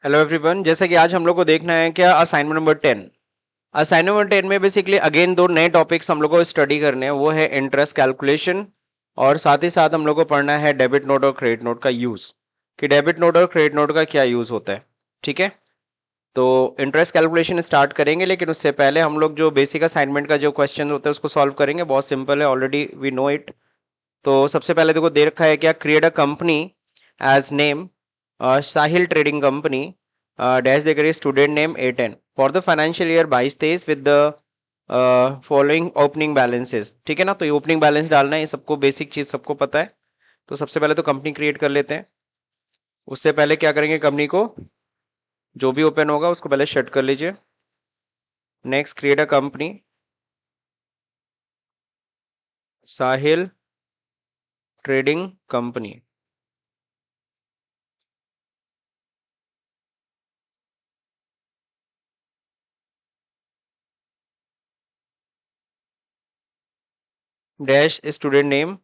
Hello everyone, जैसे कि आज हम लोग को देखना है क्या असाइनमेंट नंबर 10। असाइनमेंट नंबर 10 में बेसिकली अगेन दो नए टॉपिक्स हम लोग को स्टडी करने हैं। वो है इंटरेस्ट कैलकुलेशन और साथ ही साथ हम लोग को पढ़ना है डेबिट नोट और क्रेडिट नोट का यूज, कि डेबिट नोट और क्रेडिट नोट का क्या यूज होता है। ठीक है, तो इंटरेस्ट कैलकुलेशन स्टार्ट करेंगे, लेकिन उससे पहले हम लोग जो बेसिक असाइनमेंट का जो क्वेश्चन होता है उसको सॉल्व करेंगे। बहुत सिंपल है, ऑलरेडी वी नो इट। तो सबसे पहले देखो दे रखा है क्या, create a company as name Sahil trading company dash दे करिए student name A10 for the financial year 22-23 with the following opening balances. ठीक है ना, तो ये ओपनिंग बैलेंस डालना है, ये सबको बेसिक चीज सबको पता है। तो सबसे पहले तो कंपनी क्रिएट कर लेते हैं। उससे पहले क्या करेंगे, कंपनी को जो भी ओपन होगा उसको पहले शट कर लीजिए। Next, create a company Sahil trading company. Dash student name.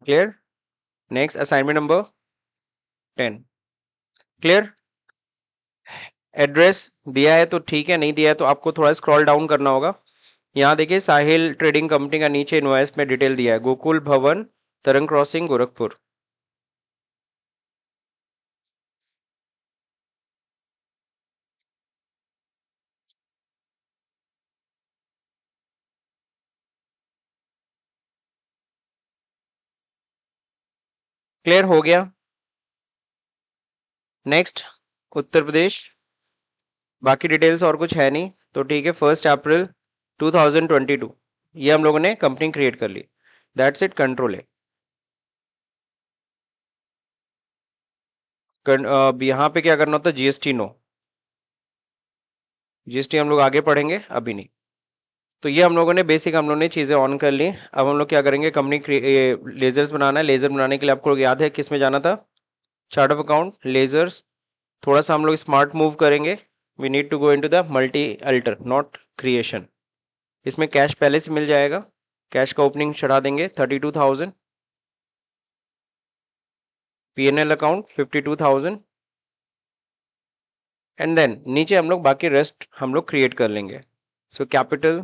Clear. Next, assignment number 10। Clear. Address दिया है तो ठीक है, नहीं दिया है तो आपको थोड़ा स्क्रॉल डाउन करना होगा। यहाँ देखिए साहिल ट्रेडिंग कंपनी का नीचे इनवॉइस में डिटेल दिया है, गोकुल भवन, तरंग क्रॉसिंग, गोरखपुर। क्लियर हो गया। नेक्स्ट, उत्तर प्रदेश। बाकी डिटेल्स और कुछ है नहीं, तो ठीक है। 1 अप्रैल 2022 ये हम लोगों ने कंपनी क्रिएट कर ली। दैट्स इट, कंट्रोल है। अब यहाँ पे क्या करना होता है, जीएसटी नो। जीएसटी हम लोग आगे पढ़ेंगे, अभी नहीं। तो ये हम लोगों ने बेसिक हम लोगों ने चीजें ऑन कर ली। अब हम लोग क्या करेंगे, कंपनी लेजर्स बनाना है। लेजर बनाने के लिए आपको याद है किस में जाना था, चार्ट ऑफ अकाउंट, लेजर्स। थोड़ा सा हम लोग स्मार्ट मूव करेंगे। We need to go into the multi alter not creation. इसमें कैश पहले से मिल जाएगा। कैश का ओपनिंग चढ़ा देंगे 32,000। PNL account 52,000। एंड देन नीचे हम लोग बाकी रेस्ट हम लोग क्रिएट कर लेंगे। सो कैपिटल,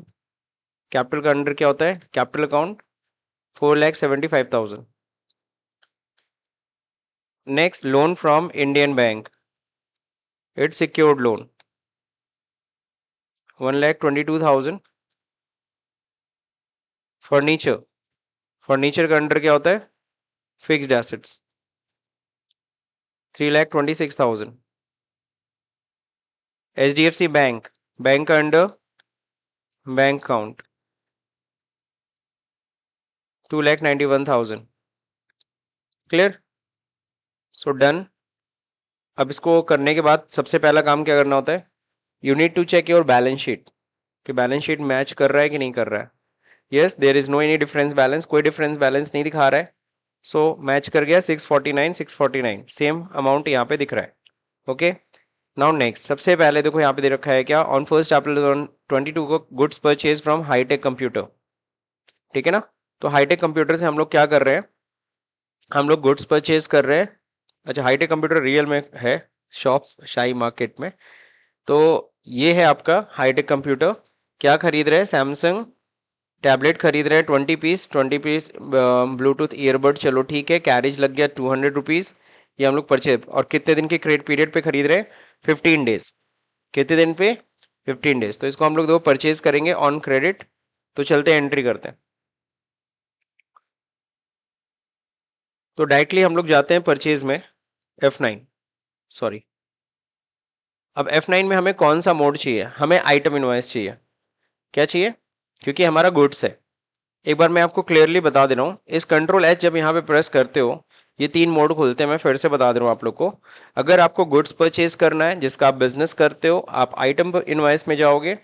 कैपिटल का अंडर क्या होता है, capital account 4,75,000। Next, loan from Indian bank, it's secured loan 1,22,000। Furniture, furniture का अंडर क्या होता है, fixed assets 3,26,000। HDFC bank, bank का under bank account 2,91,000। Clear. So done. अब इसको करने के बाद सबसे पहला काम क्या करना होता है, you need to check your balance sheet, कि बैलेंस शीट मैच कर रहा है कि नहीं कर रहा है। Yes, there is no any difference balance, कोई डिफरेंस बैलेंस नहीं दिखा रहा है। सो मैच कर गया, 649 649 सेम अमाउंट यहाँ पे दिख रहा है। ओके, नाउ नेक्स्ट, सबसे पहले देखो यहाँ पे दे रखा है क्या, ऑन 1 अप्रैल 2022 को goods purchase from hi tech computer. ठीक है ना, तो हाईटेक कंप्यूटर से हम लोग क्या कर रहे हैं, हम लोग गुड्स परचेज कर रहे हैं। अच्छा, हाईटेक कंप्यूटर रियल में है, शॉप शाही मार्केट में। तो ये है आपका हाईटेक कंप्यूटर। क्या खरीद रहे हैं, सैमसंग टैबलेट खरीद रहे हैं 20 पीस, 20 पीस ब्लूटूथ ईयरबड। चलो ठीक है, कैरेज लग गया 200 रुपीज। ये हम लोग परचेज, और कितने दिन के क्रेडिट पीरियड पे खरीद रहे हैं, 15 डेज। कितने दिन पे, 15 डेज। तो इसको हम लोग दो परचेज करेंगे ऑन क्रेडिट। तो चलते हैं, एंट्री करते हैं। तो डायरेक्टली हम लोग जाते हैं परचेज में, F9, सॉरी। अब F9 में हमें कौन सा मोड चाहिए, हमें आइटम इनवॉइस चाहिए। क्या चाहिए, क्योंकि हमारा गुड्स है। एक बार मैं आपको क्लियरली बता दे रहा हूँ, इस कंट्रोल H जब यहाँ पे प्रेस करते हो, ये तीन मोड खुलते हैं। मैं फिर से बता दे रहा हूँ आप लोग को। अगर आपको गुड्स परचेज करना है, जिसका आप बिजनेस करते हो, आप आइटम इनवॉइस में जाओगे।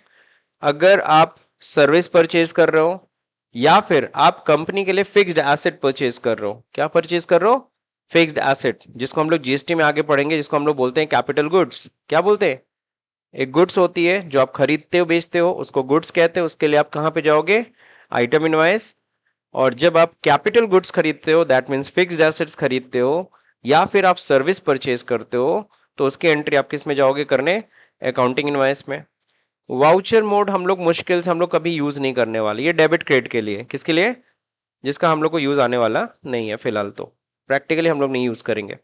अगर आप सर्विस परचेज कर रहे हो, या फिर आप कंपनी के लिए फिक्स्ड एसेट परचेज कर रहे हो। क्या परचेज कर रहे हो, फिक्स्ड एसेट, जिसको हम लोग जीएसटी में आगे पढ़ेंगे, जिसको हम लोग बोलते हैं कैपिटल गुड्स। क्या बोलते हैं, एक गुड्स होती है जो आप खरीदते हो बेचते हो, उसको गुड्स कहते हैं। उसके लिए आप कहाँ पे जाओगे, आइटम इनवाइस, और जब आप कैपिटल गुड्स खरीदते हो, दैट मीन्स फिक्स्ड एसेट्स खरीदते हो, या फिर आप सर्विस परचेज करते हो, तो उसकी एंट्री आप किस में जाओगे करने? अकाउंटिंग इनवॉइस में। वाउचर मोड हम लोग मुश्किल से हम लोग कभी यूज नहीं करने वाले, ये डेबिट क्रेडिट के लिए। किसके लिए? जिसका हम लोग को यूज आने वाला नहीं है फिलहाल, तो प्रैक्टिकली हम लोग नहीं यूज करेंगे।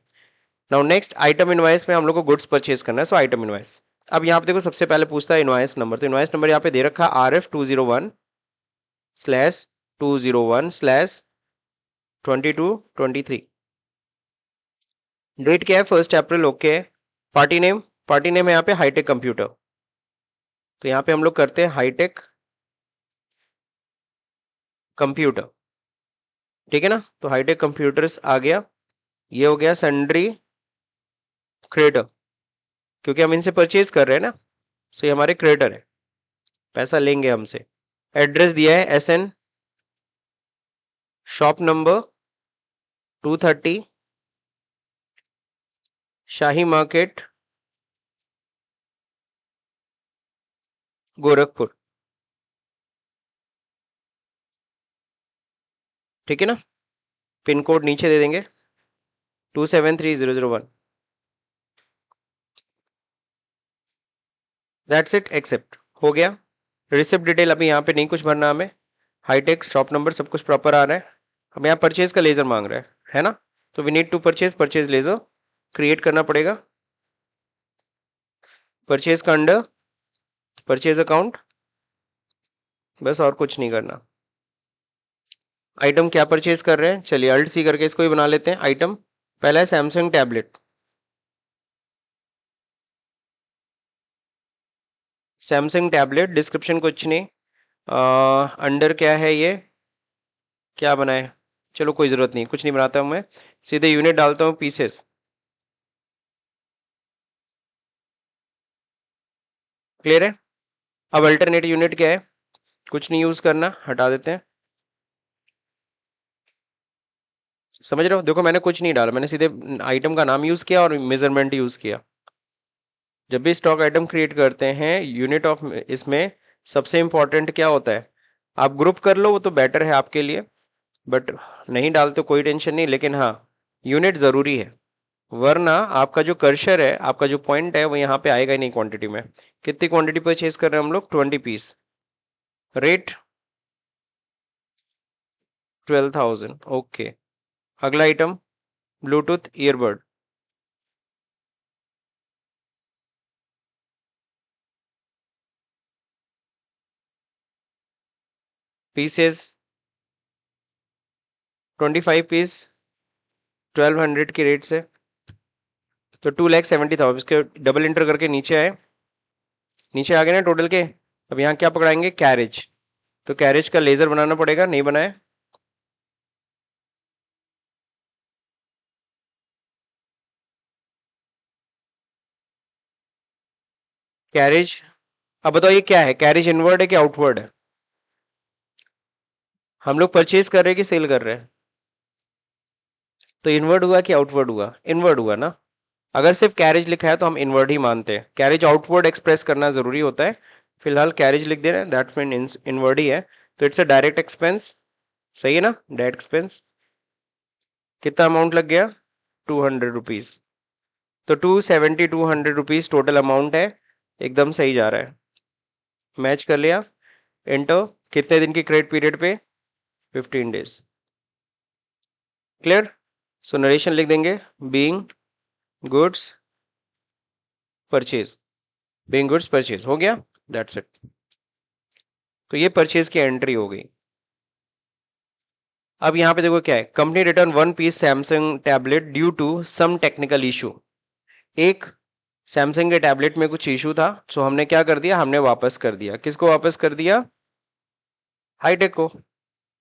नाउ नेक्स्ट आइटम इनवाइस में हम लोग को गुड्स परचेज करना है, सो आइटम इनवाइस। अब यहाँ पे देखो सबसे पहले पूछता है इनवाइस नंबर, तो इनवाइस नंबर यहाँ पे दे रखा है RF 201/201/2223। डेट क्या है? 1 अप्रैल। Okay. Party name, party name है यहाँ पे हाईटेक कंप्यूटर, तो यहाँ पे हम लोग करते हैं हाईटेक कंप्यूटर, ठीक है ना। तो हाईटेक कंप्यूटर्स आ गया, ये हो गया सन्ड्री क्रेडिटर, क्योंकि हम इनसे परचेज कर रहे हैं ना, सो ये हमारे क्रेडिटर है, पैसा लेंगे हमसे। एड्रेस दिया है SN, शॉप नंबर 230, शाही मार्केट, गोरखपुर, ठीक है ना। पिन कोड नीचे दे देंगे 273001। दैट्स इट, एक्सेप्ट हो गया। रिसिप्ट डिटेल अभी यहाँ पे नहीं कुछ भरना हमें, हाईटेक शॉप नंबर सब कुछ प्रॉपर आ रहा है। अब यहाँ परचेज का लेजर मांग रहा है ना, तो we need to purchase ledger create करना पड़ेगा। परचेज का अंडर परचेज अकाउंट, बस और कुछ नहीं करना। आइटम क्या परचेज कर रहे हैं, चलिए अल्ट सी करके इसको ही बना लेते हैं। आइटम पहला है Samsung tablet, Samsung tablet, description कुछ नहीं। अंडर क्या है ये, क्या बनाए, चलो कोई जरूरत नहीं, कुछ नहीं बनाता हूं मैं, सीधे यूनिट डालता हूँ पीसेस। क्लियर है। अब अल्टरनेट यूनिट क्या है, कुछ नहीं यूज करना, हटा देते हैं। समझ रहे हो, देखो मैंने कुछ नहीं डाला, मैंने सीधे आइटम का नाम यूज किया और मेजरमेंट यूज किया। जब भी स्टॉक आइटम क्रिएट करते हैं यूनिट ऑफ, इसमें सबसे इंपॉर्टेंट क्या होता है, आप ग्रुप कर लो वो तो बेटर है आपके लिए, बट नहीं डालते कोई टेंशन नहीं, लेकिन हाँ यूनिट जरूरी है, वरना आपका जो कर्सर है, आपका जो पॉइंट है वो यहाँ पे आएगा ही नहीं क्वांटिटी में। कितनी क्वांटिटी परचेज कर रहे हैं हम लोग? 20 पीस। रेट 12,000। ओके। अगला item Bluetooth earbud, pieces 25 piece 1200 की रेट से, तो 2,70,000। इसके डबल इंटर करके नीचे आए, नीचे आ गए ना टोटल के। अब यहाँ क्या पकड़ाएंगे? कैरेज, तो कैरेज का लेजर बनाना पड़ेगा, नहीं बनाए। कैरेज, अब बताओ ये क्या है, कैरेज इनवर्ड है कि आउटवर्ड है? हम लोग परचेज कर रहे हैं कि सेल कर रहे हैं? तो इनवर्ड हुआ कि आउटवर्ड हुआ? इनवर्ड हुआ ना। अगर सिर्फ कैरेज लिखा है तो हम इनवर्ड ही मानते हैं, कैरेज आउटवर्ड एक्सप्रेस करना जरूरी होता है। फिलहाल कैरेज लिख दे रहे हैं, दैट मीन इनवर्ड ही है, तो इट्स अ डायरेक्ट एक्सपेंस। सही है ना, डायरेक्ट एक्सपेंस। कितना अमाउंट लग गया? 200 रुपीज। तो 270 200 रुपीज टोटल अमाउंट है, एकदम सही जा रहा है। मैच कर लिया, एंटर। कितने दिन की क्रेडिट पीरियड पे? 15 डेज। क्लियर। सो नरेशन लिख देंगे, being goods purchase, being goods purchase हो गया, दैट्स इट। तो ये परचेज की एंट्री हो गई। अब यहां पे देखो क्या है, company return 1 piece Samsung tablet due to some technical issue. एक सैमसंग के टैबलेट में कुछ इशू था, सो हमने क्या कर दिया, हमने वापस कर दिया। किसको वापस कर दिया? हाईटेक को,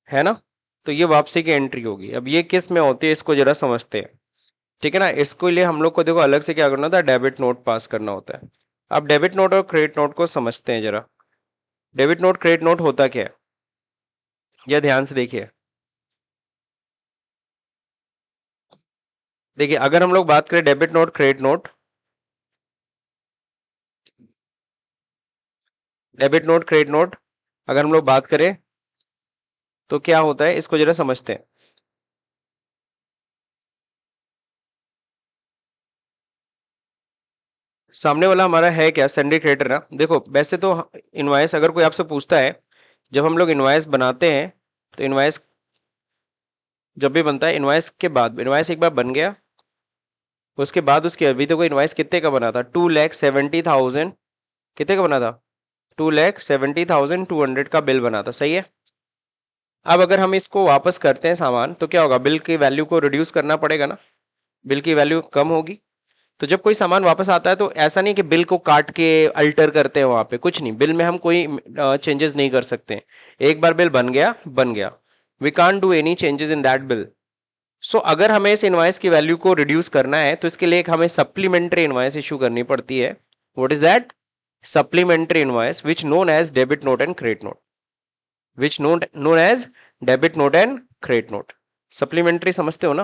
है ना। तो ये वापसी की एंट्री होगी। अब ये किस में होती है इसको जरा समझते हैं, ठीक है ना। इसको लिए हम लोग को देखो अलग से क्या करना होता है, डेबिट नोट पास करना होता है। अब डेबिट नोट और क्रेडिट नोट को समझते हैं जरा। डेबिट नोट क्रेडिट नोट होता क्या है, यह ध्यान से देखिए। देखिए अगर हम लोग बात करें debit note credit note, debit note credit note, अगर हम लोग बात करें तो क्या होता है इसको जरा समझते हैं। सामने वाला हमारा है क्या, सन्डे क्रेडिटर ना। देखो वैसे तो इनवॉइस अगर कोई आपसे पूछता है, जब हम लोग इनवॉइस बनाते हैं तो इनवॉइस जब भी बनता है, इनवॉइस के बाद इनवॉइस एक बार बन गया, उसके बाद उसकी अभी तो कोई इनवॉइस कितने का बना था, 2,70,000, कितने का बना था, 2,70,200 का बिल बना था, सही है। अब अगर हम इसको वापस करते हैं सामान, तो क्या होगा, बिल की वैल्यू को रिड्यूस करना पड़ेगा ना, बिल की वैल्यू कम होगी। तो जब कोई सामान वापस आता है तो ऐसा नहीं कि बिल को काट के अल्टर करते हैं, वहां पे कुछ नहीं, बिल में हम कोई चेंजेस नहीं कर सकते। एक बार बिल बन गया बन गया, we can't do any changes in that bill. So अगर हमें इस इनवॉइस की वैल्यू को रिड्यूस करना है तो इसके लिए एक हमें सप्लीमेंट्री इनवॉइस इशू करनी पड़ती है। What is that, supplementary invoice which known as debit note and credit note, which known as debit note and credit note. Supplementary समझते हो ना।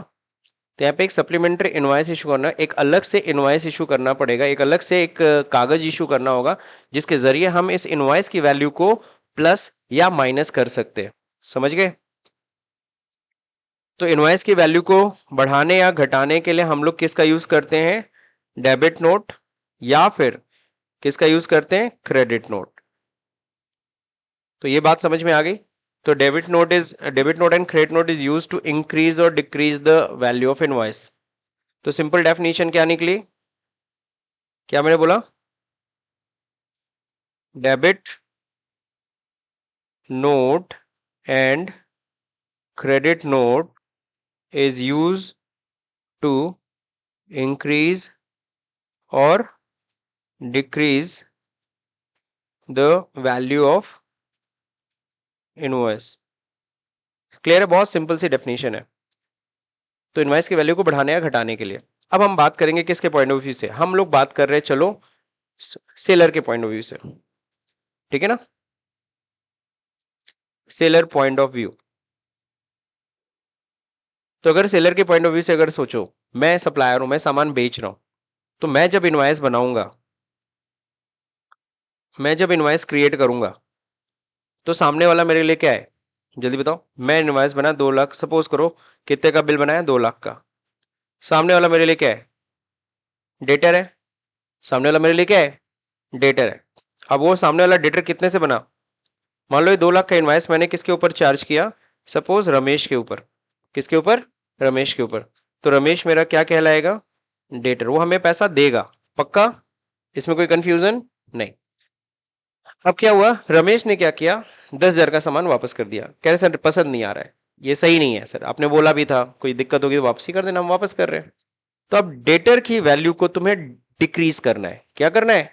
तो यहाँ पे एक सप्लीमेंट्री इनवॉइस इशू करना, एक अलग से इनवॉइस इशू करना पड़ेगा, एक अलग से एक कागज इशू करना होगा, जिसके जरिए हम इस इनवॉइस की वैल्यू को प्लस या माइनस कर सकते हैं। समझ गए। तो इनवॉइस की वैल्यू को बढ़ाने या घटाने के लिए हम लोग किसका यूज करते हैं, डेबिट नोट, या फिर किसका यूज करते हैं, क्रेडिट नोट। तो ये बात समझ में आ गई। तो debit note and credit note is use to increase और decrease the value of invoice. तो सिंपल डेफिनेशन क्या निकली, क्या मैंने बोला, debit note and credit note is used to increase or decrease the value of invoice। Clear है, बहुत simple सी definition है। तो इनवॉइस की वैल्यू को बढ़ाने या घटाने के लिए। अब हम बात करेंगे किसके पॉइंट ऑफ व्यू से, हम लोग बात कर रहे हैं चलो सेलर के पॉइंट ऑफ व्यू से, ठीक है ना, सेलर पॉइंट ऑफ व्यू। तो अगर सेलर के पॉइंट ऑफ व्यू से अगर सोचो, मैं सप्लायर हूं, मैं सामान बेच रहा हूं, तो मैं जब इनवॉइस बनाऊंगा, मैं जब इनवॉइस क्रिएट करूंगा, तो सामने वाला मेरे लिए क्या है, जल्दी बताओ। मैं इनवॉइस बना 2 लाख, सपोज करो कितने का बिल बनाया, 2 लाख का। सामने वाला मेरे लिए क्या है, डेटर है। सामने वाला मेरे लिए क्या है, डेटर है। अब वो सामने वाला डेटर कितने से बना, मान लो ये 2 लाख का इनवॉइस मैंने किसके ऊपर चार्ज किया, सपोज रमेश के ऊपर। किसके ऊपर, रमेश के ऊपर। तो रमेश मेरा क्या कहलाएगा, डेटर, वो हमें पैसा देगा, पक्का, इसमें कोई कंफ्यूजन नहीं। अब क्या हुआ, रमेश ने क्या किया, 10,000 का सामान वापस कर दिया, कह रहे सर पसंद नहीं आ रहा है, ये सही नहीं है सर, आपने बोला भी था कोई दिक्कत होगी तो वापसी कर देना, हम वापस कर रहे हैं। तो अब डेटर की वैल्यू को तुम्हें डिक्रीज करना है, क्या करना है,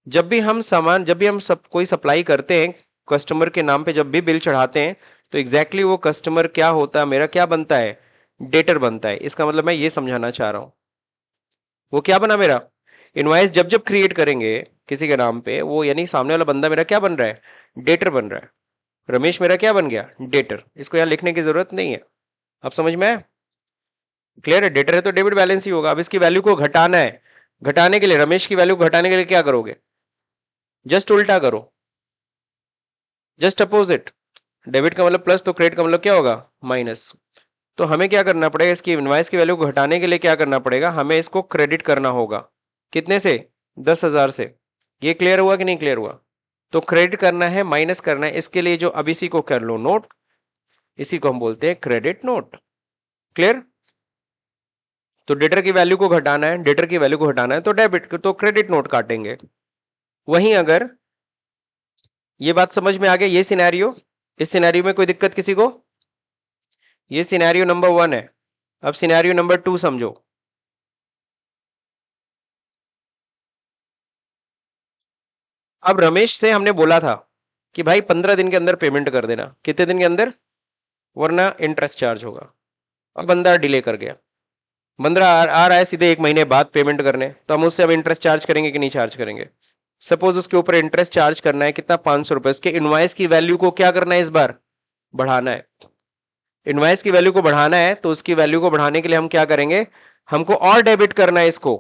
जब भी हम सामान, जब भी हम सब कोई सप्लाई करते हैं कस्टमर के नाम पे, जब भी बिल चढ़ाते हैं, तो एग्जैक्टली वो कस्टमर क्या होता है, मेरा क्या बनता है, डेटर बनता है। इसका मतलब मैं ये समझाना चाह रहा हूं, वो क्या बना मेरा, इनवॉइस जब जब क्रिएट करेंगे किसी के नाम पे, वो यानी सामने वाला बंदा मेरा क्या बन रहा है, डेटर बन रहा है। रमेश मेरा क्या बन गया, डेटर। इसको यहां लिखने की जरूरत नहीं है, अब समझ में आया, क्लियर है। डेटर है तो डेबिट बैलेंस ही होगा। अब इसकी वैल्यू को घटाना है, घटाने के लिए, रमेश की वैल्यू को घटाने के लिए क्या करोगे, जस्ट उल्टा करो, जस्ट अपोजिट। डेबिट का मतलब प्लस, तो क्रेडिट का मतलब क्या होगा, माइनस। तो हमें क्या करना पड़ेगा, इसकी इनवॉइस की वैल्यू को घटाने के लिए क्या करना पड़ेगा, हमें इसको क्रेडिट करना होगा, कितने से, 10,000 से। ये क्लियर हुआ कि नहीं क्लियर हुआ। तो क्रेडिट करना है, माइनस करना है, इसके लिए जो अब इसी को कर लो नोट, इसी को हम बोलते हैं क्रेडिट नोट। क्लियर। तो डेटर की वैल्यू को घटाना है, डेटर की वैल्यू को घटाना है तो डेबिट, तो क्रेडिट नोट काटेंगे। वहीं अगर ये बात समझ में आ गया, ये सिनेरियो, इस सिनेरियो में कोई दिक्कत किसी को, ये सिनेरियो नंबर 1 है। अब सिनेरियो नंबर 2 समझो। अब रमेश से हमने बोला था कि भाई 15 दिन के अंदर पेमेंट कर देना, कितने दिन के अंदर, वरना इंटरेस्ट चार्ज होगा। अब बंदा डिले कर गया, बंदा आ रहा है सीधे 1 महीने बाद पेमेंट करने, तो हम उससे अब इंटरेस्ट चार्ज करेंगे कि नहीं चार्ज करेंगे। सपोज उसके ऊपर इंटरेस्ट चार्ज करना है कितना, 500 रुपए। उसके इनवॉइस की वैल्यू को क्या करना है, इस बार बढ़ाना है। इनवॉइस की वैल्यू को बढ़ाना है, तो उसकी वैल्यू को बढ़ाने के लिए हम क्या करेंगे, हमको और डेबिट करना है इसको,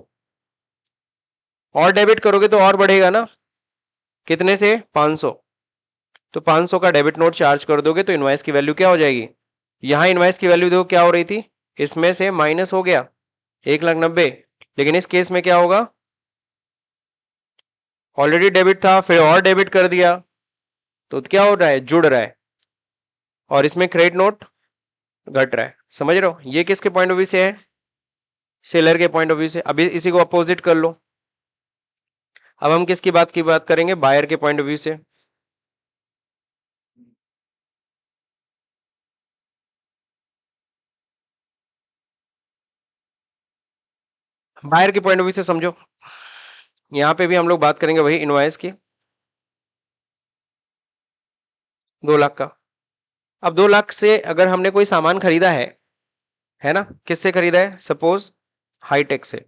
और डेबिट करोगे तो और बढ़ेगा ना, कितने से, 500। तो 500 का डेबिट नोट चार्ज कर दोगे तो इनवाइस की वैल्यू क्या हो जाएगी? यहां इनवाइस की वैल्यू देखो क्या हो रही थी, इसमें से माइनस हो गया 1,90,000, लेकिन इस केस में क्या होगा, ऑलरेडी डेबिट था फिर और डेबिट कर दिया, तो क्या हो रहा है, जुड़ रहा है, और इसमें क्रेडिट नोट घट रहा है। समझ रहे हो? ये किसके पॉइंट ऑफ व्यू से है? सेलर के पॉइंट ऑफ व्यू से। अभी इसी को अपोजिट कर लो। अब हम किसकी बात करेंगे? बायर के पॉइंट ऑफ व्यू से। बायर के पॉइंट ऑफ व्यू से समझो, यहां पे भी हम लोग बात करेंगे वही इनवॉइस की, 2 लाख का। अब 2 लाख से अगर हमने कोई सामान खरीदा है ना, किससे खरीदा है? सपोज हाईटेक से।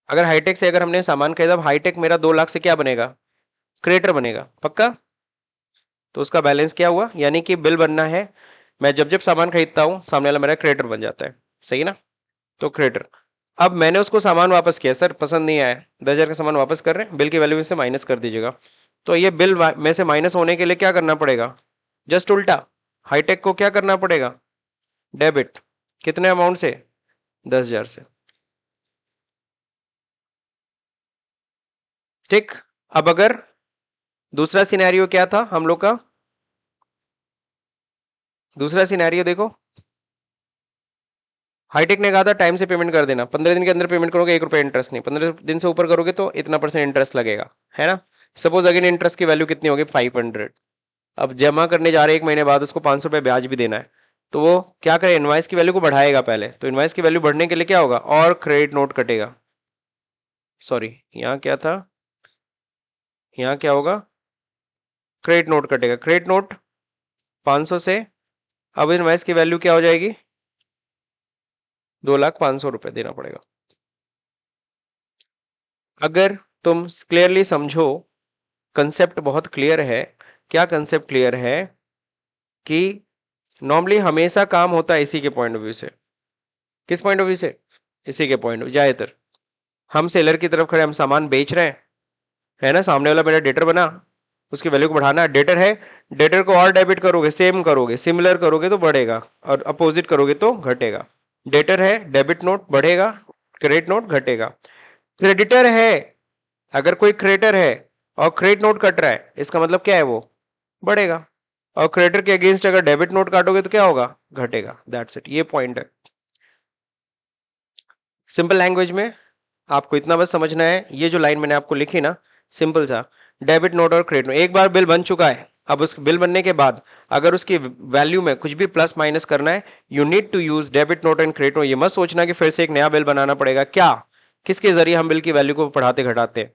अगर हाईटेक से अगर हमने सामान खरीदा, हाईटेक मेरा 2 लाख से क्या बनेगा? क्रेडिटर बनेगा, पक्का? तो उसका बैलेंस क्या हुआ, यानी कि बिल बनना है, मैं जब जब सामान खरीदता हूं सामने वाला मेरा क्रेडिटर बन जाता है, सही ना? तो क्रेडिटर। अब मैंने उसको सामान वापस किया, सर पसंद नहीं आया, 10,000 का सामान वापस कर रहे हैं, बिल की वैल्यू में से माइनस कर दीजिएगा। तो ये बिल में से माइनस होने के लिए क्या करना पड़ेगा? जस्ट उल्टा, हाईटेक को क्या करना पड़ेगा? डेबिट। कितने अमाउंट से? 10,000 से। ठीक। अब अगर दूसरा सिनेरियो क्या था हम लोग का? दूसरा सिनेरियो देखो, हाईटेक ने कहा था टाइम से पेमेंट कर देना, 15 दिन के अंदर पेमेंट करोगे 1 रुपए इंटरेस्ट नहीं, 15 दिन से ऊपर करोगे तो इतना % इंटरेस्ट लगेगा, है ना? सपोज अगेन इंटरेस्ट की वैल्यू कितनी होगी? 500। अब जमा करने जा रहे 1 महीने बाद उसको 500 रुपए ब्याज भी देना है, तो वो क्या करे? इनवाइस की वैल्यू को बढ़ाएगा पहले, तो इनवाइस की वैल्यू बढ़ने के लिए क्या होगा? और क्रेडिट नोट कटेगा। सॉरी, यहाँ क्या था, यहाँ क्या होगा? क्रेडिट नोट कटेगा। क्रेडिट नोट 500 से, अब इनवाइस की वैल्यू क्या हो जाएगी? 2,05,000 रुपए देना पड़ेगा। अगर तुम क्लियरली समझो, कंसेप्ट बहुत क्लियर है। क्या कंसेप्ट क्लियर है? कि नॉर्मली हमेशा काम होता है इसी के पॉइंट ऑफ व्यू से। किस पॉइंट ऑफ व्यू से? इसी के पॉइंट ऑफ, ज्यादातर हम सेलर की तरफ खड़े, हम सामान बेच रहे हैं, है ना, सामने वाला मेरा डेटर बना, उसकी वैल्यू को बढ़ाना है, डेटर है, डेटर को और डेबिट करोगे, सेम करोगे, सिमिलर करोगे तो बढ़ेगा, और अपोजिट करोगे तो घटेगा। डेटर है, डेबिट नोट बढ़ेगा, क्रेडिट नोट घटेगा। क्रेडिटर है, अगर कोई क्रेडिटर है और क्रेडिट नोट कट रहा है, इसका मतलब क्या है? वो बढ़ेगा। और क्रेडिटर के अगेंस्ट अगर डेबिट नोट काटोगे तो क्या होगा? घटेगा। दैट्स इट, ये पॉइंट है। सिंपल लैंग्वेज में आपको इतना बस समझना है, ये जो लाइन मैंने आपको लिखी ना, सिंपल सा, डेबिट नोट और क्रेडिट नोट, एक बार बिल बन चुका है, अब उस बिल बनने के बाद अगर उसकी वैल्यू में कुछ भी प्लस माइनस करना है, you need to use debit note and credit note. ये मत सोचना कि फिर से एक नया बिल बनाना पड़ेगा। क्या, किसके जरिए हम बिल की वैल्यू को बढ़ाते घटाते हैं?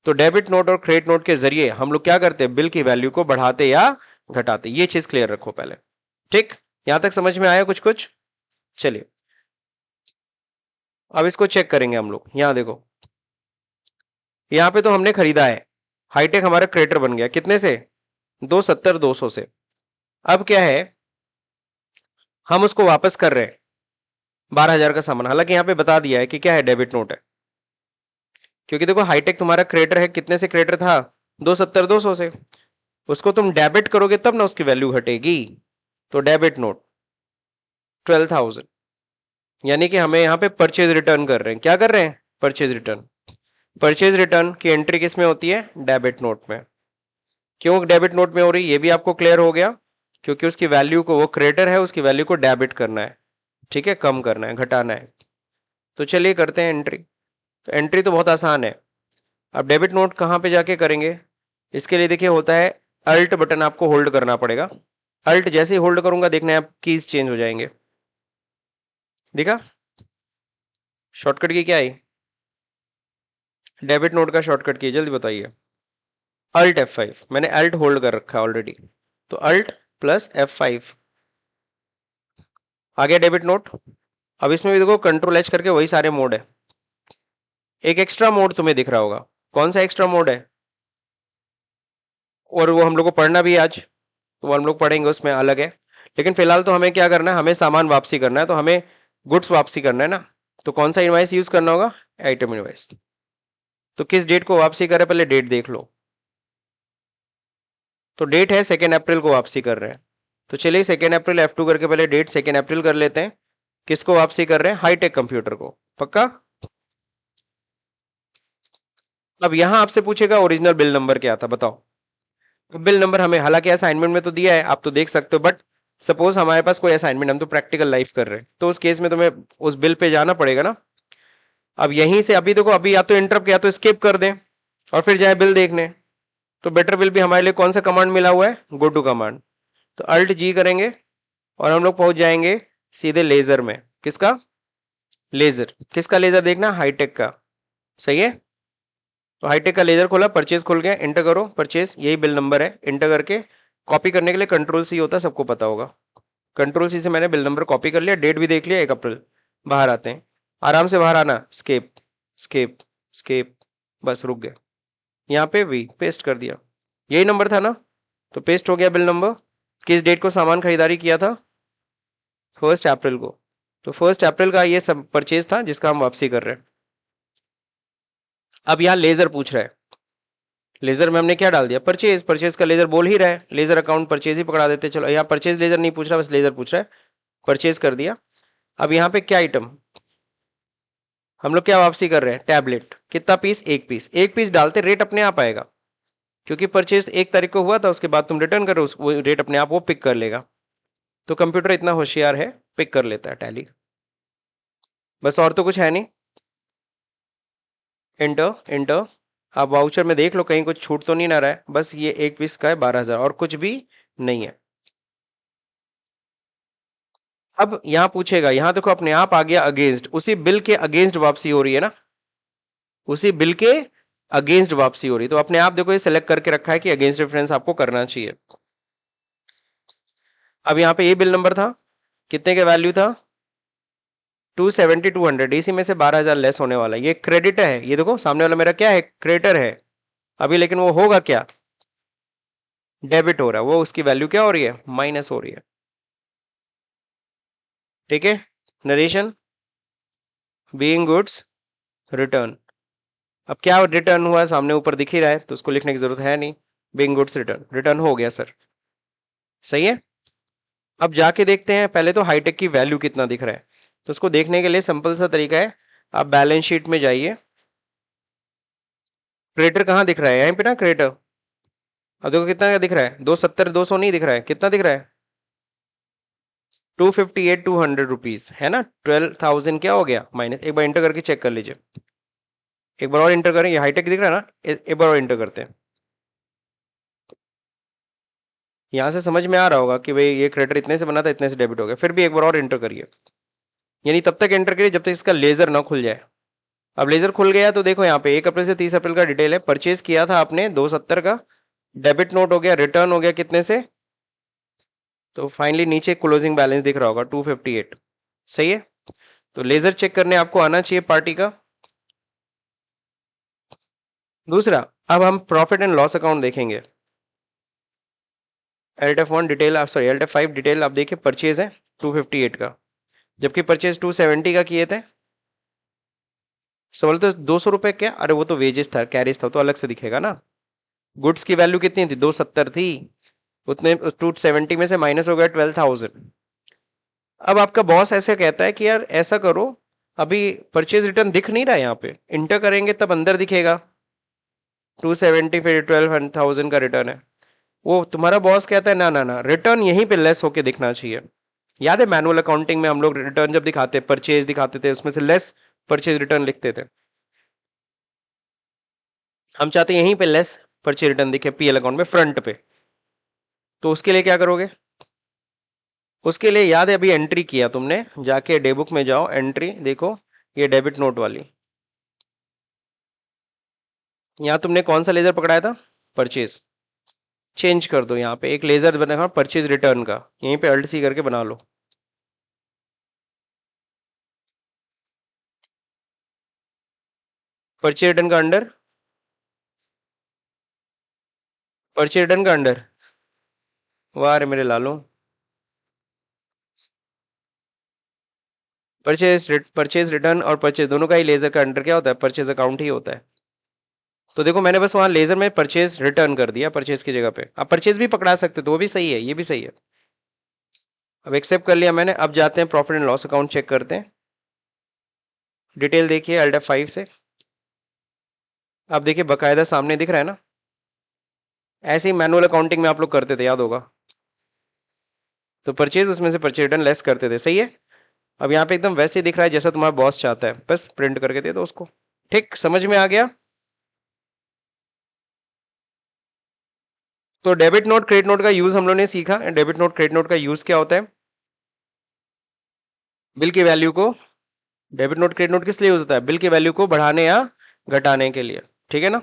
तो डेबिट नोट और क्रेडिट नोट के जरिए हम लोग क्या करते हैं? बिल की वैल्यू को बढ़ाते या घटाते। ये चीज क्लियर रखो पहले। ठीक, यहां तक समझ में आया कुछ कुछ? चलिए अब इसको चेक करेंगे हम लोग। यहां देखो, यहां पे तो हमने खरीदा है, हाईटेक हमारा क्रेडिटर बन गया, कितने से? 270,200 से। अब क्या है, हम उसको वापस कर रहे हैं 12,000 का सामान, हालांकि यहाँ पे बता दिया है कि क्या है, डेबिट नोट है, क्योंकि देखो हाईटेक तुम्हारा क्रेडिटर है, कितने से क्रेडिटर था? 270,200 से। उसको तुम डेबिट करोगे तब ना उसकी वैल्यू घटेगी। तो डेबिट नोट 12,000, यानी कि हमें यहाँ पे परचेज रिटर्न कर रहे हैं। क्या कर रहे हैं? Purchase return. परचेज रिटर्न की एंट्री किस में होती है? डेबिट नोट में। क्यों डेबिट नोट में हो रही, ये भी आपको क्लियर हो गया, क्योंकि उसकी वैल्यू को, वो क्रेडिटर है, उसकी वैल्यू को डेबिट करना है, ठीक है, कम करना है, घटाना है। तो चलिए करते हैं एंट्री। तो एंट्री तो बहुत आसान है। अब डेबिट नोट कहाँ पे जाके करेंगे? इसके लिए देखिए होता है, अल्ट बटन आपको होल्ड करना पड़ेगा। अल्ट जैसे ही होल्ड करूंगा, देखना आप कीज चेंज हो जाएंगे। देखा, शॉर्टकट की क्या आई? डेबिट नोट का शॉर्टकट की, जल्दी बताइए। अल्ट F5, मैंने अल्ट होल्ड कर रखा है ऑलरेडी, तो अल्ट प्लस F5 आ गया डेबिट नोट। अब इसमें भी देखो कंट्रोल एच करके वही सारे मोड है। एक एक्स्ट्रा मोड तुम्हें दिख रहा होगा, कौन सा एक्स्ट्रा मोड है? और वो हम लोग को पढ़ना भी है आज, तो वो हम लोग पढ़ेंगे, उसमें अलग है। लेकिन फिलहाल तो हमें क्या करना है, हमें सामान वापसी करना है, तो हमें गुड्स वापसी करना है ना। तो कौन सा इनवाइस यूज करना होगा? Item invoice. तो किस डेट को वापसी करे, पहले डेट देख लो। तो डेट है 2 अप्रैल को वापसी कर रहे हैं। तो चलिए 2 अप्रैल F2 करके पहले डेट 2 अप्रैल कर लेते हैं। किसको वापसी कर रहे हैं? हाईटेक कंप्यूटर को। पक्का? अब यहां आपसे पूछेगा ओरिजिनल बिल नंबर क्या था, बताओ। बिल नंबर हमें हालांकि असाइनमेंट में तो दिया है, आप तो देख सकते हो, बट सपोज हमारे पास कोई असाइनमेंट, हम तो प्रैक्टिकल लाइफ कर रहे हैं, तो उस केस में तुम्हें उस बिल पे जाना पड़ेगा ना। अब यहीं से अभी देखो, अभी या तो इंटरप्ट या तो स्किप कर दें और फिर जाए बिल देखने। तो बेटर विल भी हमारे लिए कौन सा कमांड मिला हुआ है? Go to command. तो अल्ट जी करेंगे और हम लोग पहुंच जाएंगे सीधे लेजर में। किसका लेजर? किसका लेजर देखना? हाईटेक का। सही है। तो हाईटेक का लेजर खोला, परचेज खुल गया, इंटर करो परचेज, यही बिल नंबर है। इंटर करके कॉपी करने के लिए कंट्रोल सी होता है, सबको पता होगा। कंट्रोल सी से मैंने बिल नंबर कॉपी कर लिया, डेट भी देख लिया, 1 अप्रैल। बाहर आते हैं, आराम से बाहर आना, स्केप स्केप स्केप, बस रुक गए। यहाँ पे भी पेस्ट कर दिया, यही नंबर था ना, तो पेस्ट हो गया बिल नंबर। किस डेट को सामान खरीदारी किया था? 1 अप्रैल को। तो 1 अप्रैल का ये सब परचेज था जिसका हम वापसी कर रहे हैं। अब यहाँ लेजर पूछ रहा है, लेजर में हमने क्या डाल दिया? परचेज। परचेज का लेजर बोल ही रहा है, लेजर अकाउंट परचेज ही पकड़ा देते। चलो यहाँ परचेज लेजर नहीं पूछ रहा, बस लेजर पूछ रहा है, परचेज कर दिया। अब यहाँ पे क्या आइटम हम लोग क्या वापसी कर रहे हैं? टैबलेट। कितना पीस? 1 पीस। 1 पीस डालते रेट अपने आप आएगा, क्योंकि परचेज 1 तारीख को हुआ था, उसके बाद तुम रिटर्न करो, वो रेट अपने आप वो पिक कर लेगा। तो कंप्यूटर इतना होशियार है, पिक कर लेता है टैली। बस और तो कुछ है नहीं। Inter inter. आप वाउचर में देख लो कहीं कुछ छूट तो नहीं ना रहा है, बस ये 1 पीस का है 12,000 और कुछ भी नहीं है। अब यहां पूछेगा, यहां देखो अपने आप आ गया अगेंस्ट, उसी बिल के अगेंस्ट वापसी हो रही है ना, उसी बिल के अगेंस्ट वापसी हो रही, तो अपने आप देखो ये सिलेक्ट करके रखा है कि अगेंस्ट रेफरेंस आपको करना चाहिए। अब यहाँ पे ये बिल नंबर था, कितने के वैल्यू था? 270 200, इसी में से 12,000 लेस होने वाला है। ये क्रेडिट है, ये देखो सामने वाला मेरा क्या है? क्रेडिटर है अभी, लेकिन वो होगा क्या? डेबिट हो रहा है, वो उसकी वैल्यू क्या हो रही है? माइनस हो रही है। ठीक है। Narration being goods return. अब क्या रिटर्न हुआ सामने ऊपर दिख ही रहा है, तो उसको लिखने की जरूरत है नहीं। बीइंग गुड्स रिटर्न, रिटर्न हो गया सर। सही है। अब जाके देखते हैं, पहले तो हाईटेक की वैल्यू कितना दिख रहा है, तो उसको देखने के लिए सिंपल सा तरीका है, आप बैलेंस शीट में जाइए। क्रेडिटर कहाँ दिख रहा है? यहीं पे ना क्रेडिटर। अब देखो कितना दिख रहा है? 270 200 नहीं दिख रहा है, कितना दिख रहा है? 258 200 रुपीज है ना। 12,000 क्या हो गया माइनस। एक बार इंटर करके चेक कर लीजिए, एक बार और इंटर करें, ये हाईटेक दिख रहा है ना, एक बार और इंटर करते हैं। यहां से समझ में आ रहा होगा कि भाई ये क्रेडिटर इतने से बना था, इतने से डेबिट हो गया, फिर भी एक बार और इंटर करिए, यानी तब तक एंटर करिए जब तक इसका लेजर ना खुल जाए। अब लेजर खुल गया तो देखो यहाँ पे 1 अप्रैल से 30 अप्रैल का डिटेल है, परचेज किया था आपने 270 का, डेबिट नोट हो गया, रिटर्न हो गया कितने से, तो फाइनली नीचे क्लोजिंग बैलेंस दिख रहा होगा 258। सही है। तो लेजर चेक करने आपको आना चाहिए पार्टी का। दूसरा, अब हम प्रॉफिट एंड लॉस अकाउंट देखेंगे। LTF1 डिटेल, आप सॉरी LTF5 डिटेल आप देखिए, परचेज है 258 का, जबकि परचेज 270 का किए थे। सवाल तो 200 रुपए क्या, अरे वो तो वेजेस था, कैरिज था, तो अलग से दिखेगा ना। गुड्स की वैल्यू कितनी थी? 270 थी, उतने 270 में से माइनस हो गया 12,000। अब आपका बॉस ऐसे कहता है कि यार ऐसा करो, अभी परचेज रिटर्न दिख नहीं रहा है, यहाँ पे इंटर करेंगे तब अंदर दिखेगा 270, फिर 12,000 का रिटर्न है। वो तुम्हारा बॉस कहता है ना ना ना, रिटर्न यहीं पे लेस होके दिखना चाहिए। याद है मैनुअल अकाउंटिंग में हम लोग रिटर्न जब दिखाते, परचेज दिखाते थे, उसमें से लेस परचेज रिटर्न लिखते थे। हम चाहते हैं यहीं पे लेस परचेज रिटर्न दिखे पीएल अकाउंट में फ्रंट पे। तो उसके लिए क्या करोगे? उसके लिए याद है अभी एंट्री किया तुमने, जाके डेबुक में जाओ, एंट्री देखो, ये डेबिट नोट वाली, यहाँ तुमने कौन सा लेजर पकड़ाया था? परचेज। चेंज कर दो, यहाँ पे एक लेजर बनेगा परचेज रिटर्न का, यहीं पे अल्ट सी करके बना लो। परचेज रिटर्न का अंडर, परचेज रिटर्न का अंडर, वाह रे मेरे लालो। परचेज रिटर्न और परचेज दोनों का ही लेजर का अंडर क्या होता है? परचेज अकाउंट ही होता है। तो देखो मैंने बस वहां लेजर में परचेज रिटर्न कर दिया परचेज की जगह पे। आप परचेज भी पकड़ा सकते तो वो भी सही है, ये भी सही है। अब एक्सेप्ट कर लिया मैंने। अब जाते हैं profit and loss account check करते हैं। डिटेल देखिए अल्ट F5 से। अब देखिए बकायदा सामने दिख रहा है ना। ऐसे ही मैनुअल अकाउंटिंग में आप लोग करते थे, याद होगा। तो परचेज उसमें से परचेज रिटर्न लेस करते थे, सही है। अब यहाँ पे एकदम वैसे ही दिख रहा है जैसा तुम्हारा बॉस चाहता है, बस प्रिंट करके दे दो उसको। ठीक, समझ में आ गया। तो डेबिट नोट क्रेडिट नोट का यूज हम लोगों ने सीखा। डेबिट नोट क्रेडिट नोट का यूज क्या होता है? बिल की वैल्यू को, डेबिट नोट क्रेडिट नोट किस लिए यूज होता है? बिल की वैल्यू को बढ़ाने या घटाने के लिए, ठीक है ना।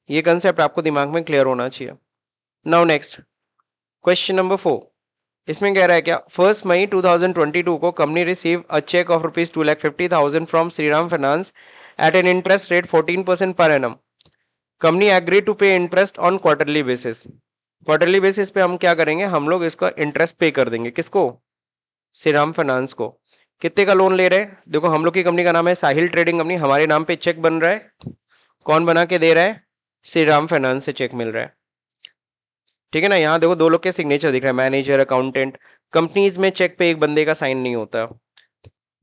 ये कंसेप्ट आपको दिमाग में क्लियर होना चाहिए। Now next question number 4। इसमें कह रहा है क्या, 1 मई 2022 को company receive a cheque of ₹2,50,000 from Shriram finance at an interest rate 14% per annum. Company agree to pay interest on quarterly basis. Quarterly basis पे हम क्या करेंगे, हम लोग इसका इंटरेस्ट पे कर देंगे। किसको? श्रीराम फाइनेंस को। कितने का लोन ले रहे हैं? देखो हम लोग की कंपनी का नाम है साहिल ट्रेडिंग कंपनी, हमारे नाम पे चेक बन रहा है। कौन बना के दे रहा है? श्रीराम फाइनेंस से चेक मिल रहा है, ठीक है ना। यहाँ देखो दो लोग के सिग्नेचर दिख रहा है, मैनेजर अकाउंटेंट। कंपनीज में चेक पे एक बंदे का साइन नहीं होता।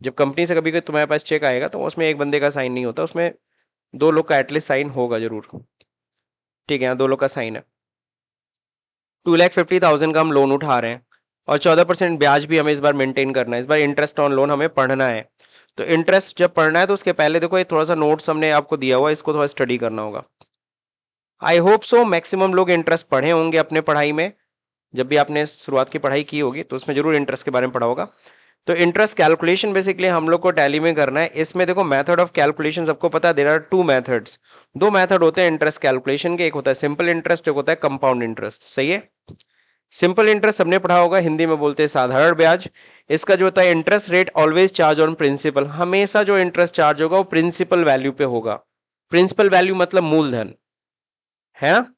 जब कंपनी से कभी तुम्हारे पास चेक आएगा तो उसमें एक बंदे का साइन नहीं होता, उसमें दो लोग का एटलीस्ट साइन होगा जरूर, ठीक है। यहाँ दो लोग का साइन है। 2,50,000 का हम लोन उठा रहे हैं और 14% ब्याज भी हमें इस बार मेंटेन करना है। इस बार इंटरेस्ट ऑन लोन हमें पढ़ना है। तो इंटरेस्ट जब पढ़ना है तो उसके पहले देखो ये थोड़ा सा नोट्स हमने आपको दिया हुआ है, इसको थोड़ा स्टडी करना होगा। आई होप सो मैक्सिमम लोग इंटरेस्ट पढ़े होंगे अपने पढ़ाई में। जब भी आपने शुरुआत की पढ़ाई की होगी तो उसमें जरूर इंटरेस्ट के बारे में पढ़ा होगा। तो इंटरेस्ट कैलकुलेशन बेसिकली हम लोग को टैली में करना है। इसमें देखो मेथड ऑफ कैलकुलेशन सबको पता है, देयर आर 2 मेथड्स। दो मेथड होते हैं इंटरेस्ट कैलकुलेशन के, एक होता है सिंपल इंटरेस्ट, एक होता है कंपाउंड इंटरेस्ट, सही है। सिंपल इंटरेस्ट सबने पढ़ा होगा, हिंदी में बोलते हैं साधारण ब्याज। इसका जो होता है interest rate always charge on principal, हमेशा जो इंटरेस्ट चार्ज होगा वो प्रिंसिपल वैल्यू पे होगा। प्रिंसिपल वैल्यू मतलब मूलधन है ना।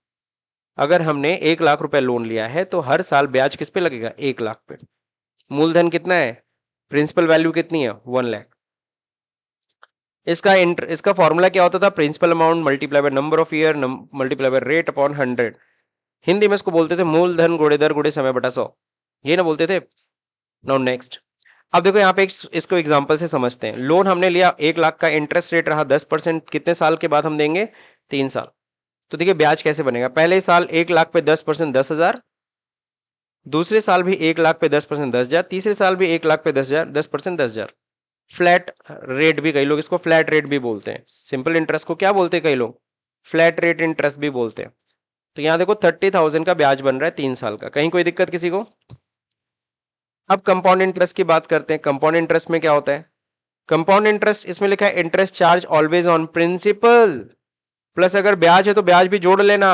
अगर हमने 1,00,000 रुपए लोन लिया है तो हर साल ब्याज किस पे लगेगा? 1,00,000 पे। मूलधन कितना है? प्रिंसिपल वैल्यू कितनी है? 1,00,000। इसका फॉर्मूला क्या होता था? Principal amount multiply by number of year multiply by rate upon 100। Hindi में इसको बोलते थे मूलधन गुणे दर गुणे समय बटा 100, ये ना बोलते थे। Now next. अब देखो यहाँ पे इसको एग्जांपल से समझते हैं। लोन हमने लिया 1,00,000 का, इंटरेस्ट रेट रहा 10%। कितने साल के बाद हम देंगे? 3 साल। तो देखिए ब्याज कैसे बनेगा। पहले साल 1,00,000 पे 10% 10,000, दूसरे साल भी 1,00,000 पे 10% 10,000, तीसरे साल भी 1,00,000 पे 10,000 10% 10,000। फ्लैट रेट भी कई लोग इसको फ्लैट रेट भी बोलते हैं। सिंपल इंटरेस्ट को क्या बोलते हैं कई लोग? फ्लैट रेट इंटरेस्ट भी बोलते हैं। तो यहां देखो 30,000 का ब्याज बन रहा है 3 साल का, कहीं कोई दिक्कत किसी को? अब कंपाउंड इंटरेस्ट की बात करते हैं। कंपाउंड इंटरेस्ट में क्या होता है? कंपाउंड इंटरेस्ट इसमें लिखा है interest charge always on principal plus, अगर ब्याज है तो ब्याज भी जोड़ लेना।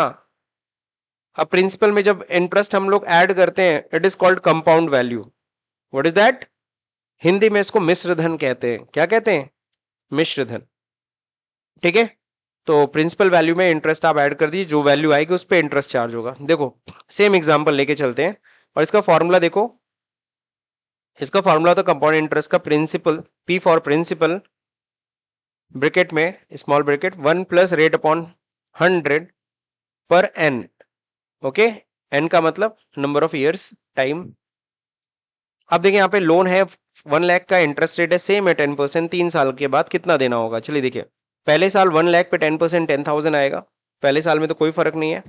अब प्रिंसिपल में जब इंटरेस्ट हम लोग ऐड करते हैं it is called compound value. What is that? Hindi में इसको मिश्र धन कहते हैं। क्या कहते हैं? मिश्र धन, ठीक है। तो प्रिंसिपल वैल्यू में इंटरेस्ट आप ऐड कर दीजिए, जो वैल्यू आएगी उस पर इंटरेस्ट चार्ज होगा। देखो सेम एग्जांपल लेके चलते हैं और इसका फॉर्मूला देखो। इसका फॉर्मूला था कंपाउंड इंटरेस्ट का, principal P for principal, bracket में small bracket 1 plus rate upon 100 पर एन। ओके, एन का मतलब नंबर ऑफ इयर्स टाइम। अब देखिए यहाँ पे लोन है 1,00,000 का, इंटरेस्ट रेट है सेम है 10%। 3 साल के बाद कितना देना होगा? चलिए देखिए, पहले साल 1,00,000 पे 10% 10,000 आएगा, पहले साल में तो कोई फर्क नहीं है।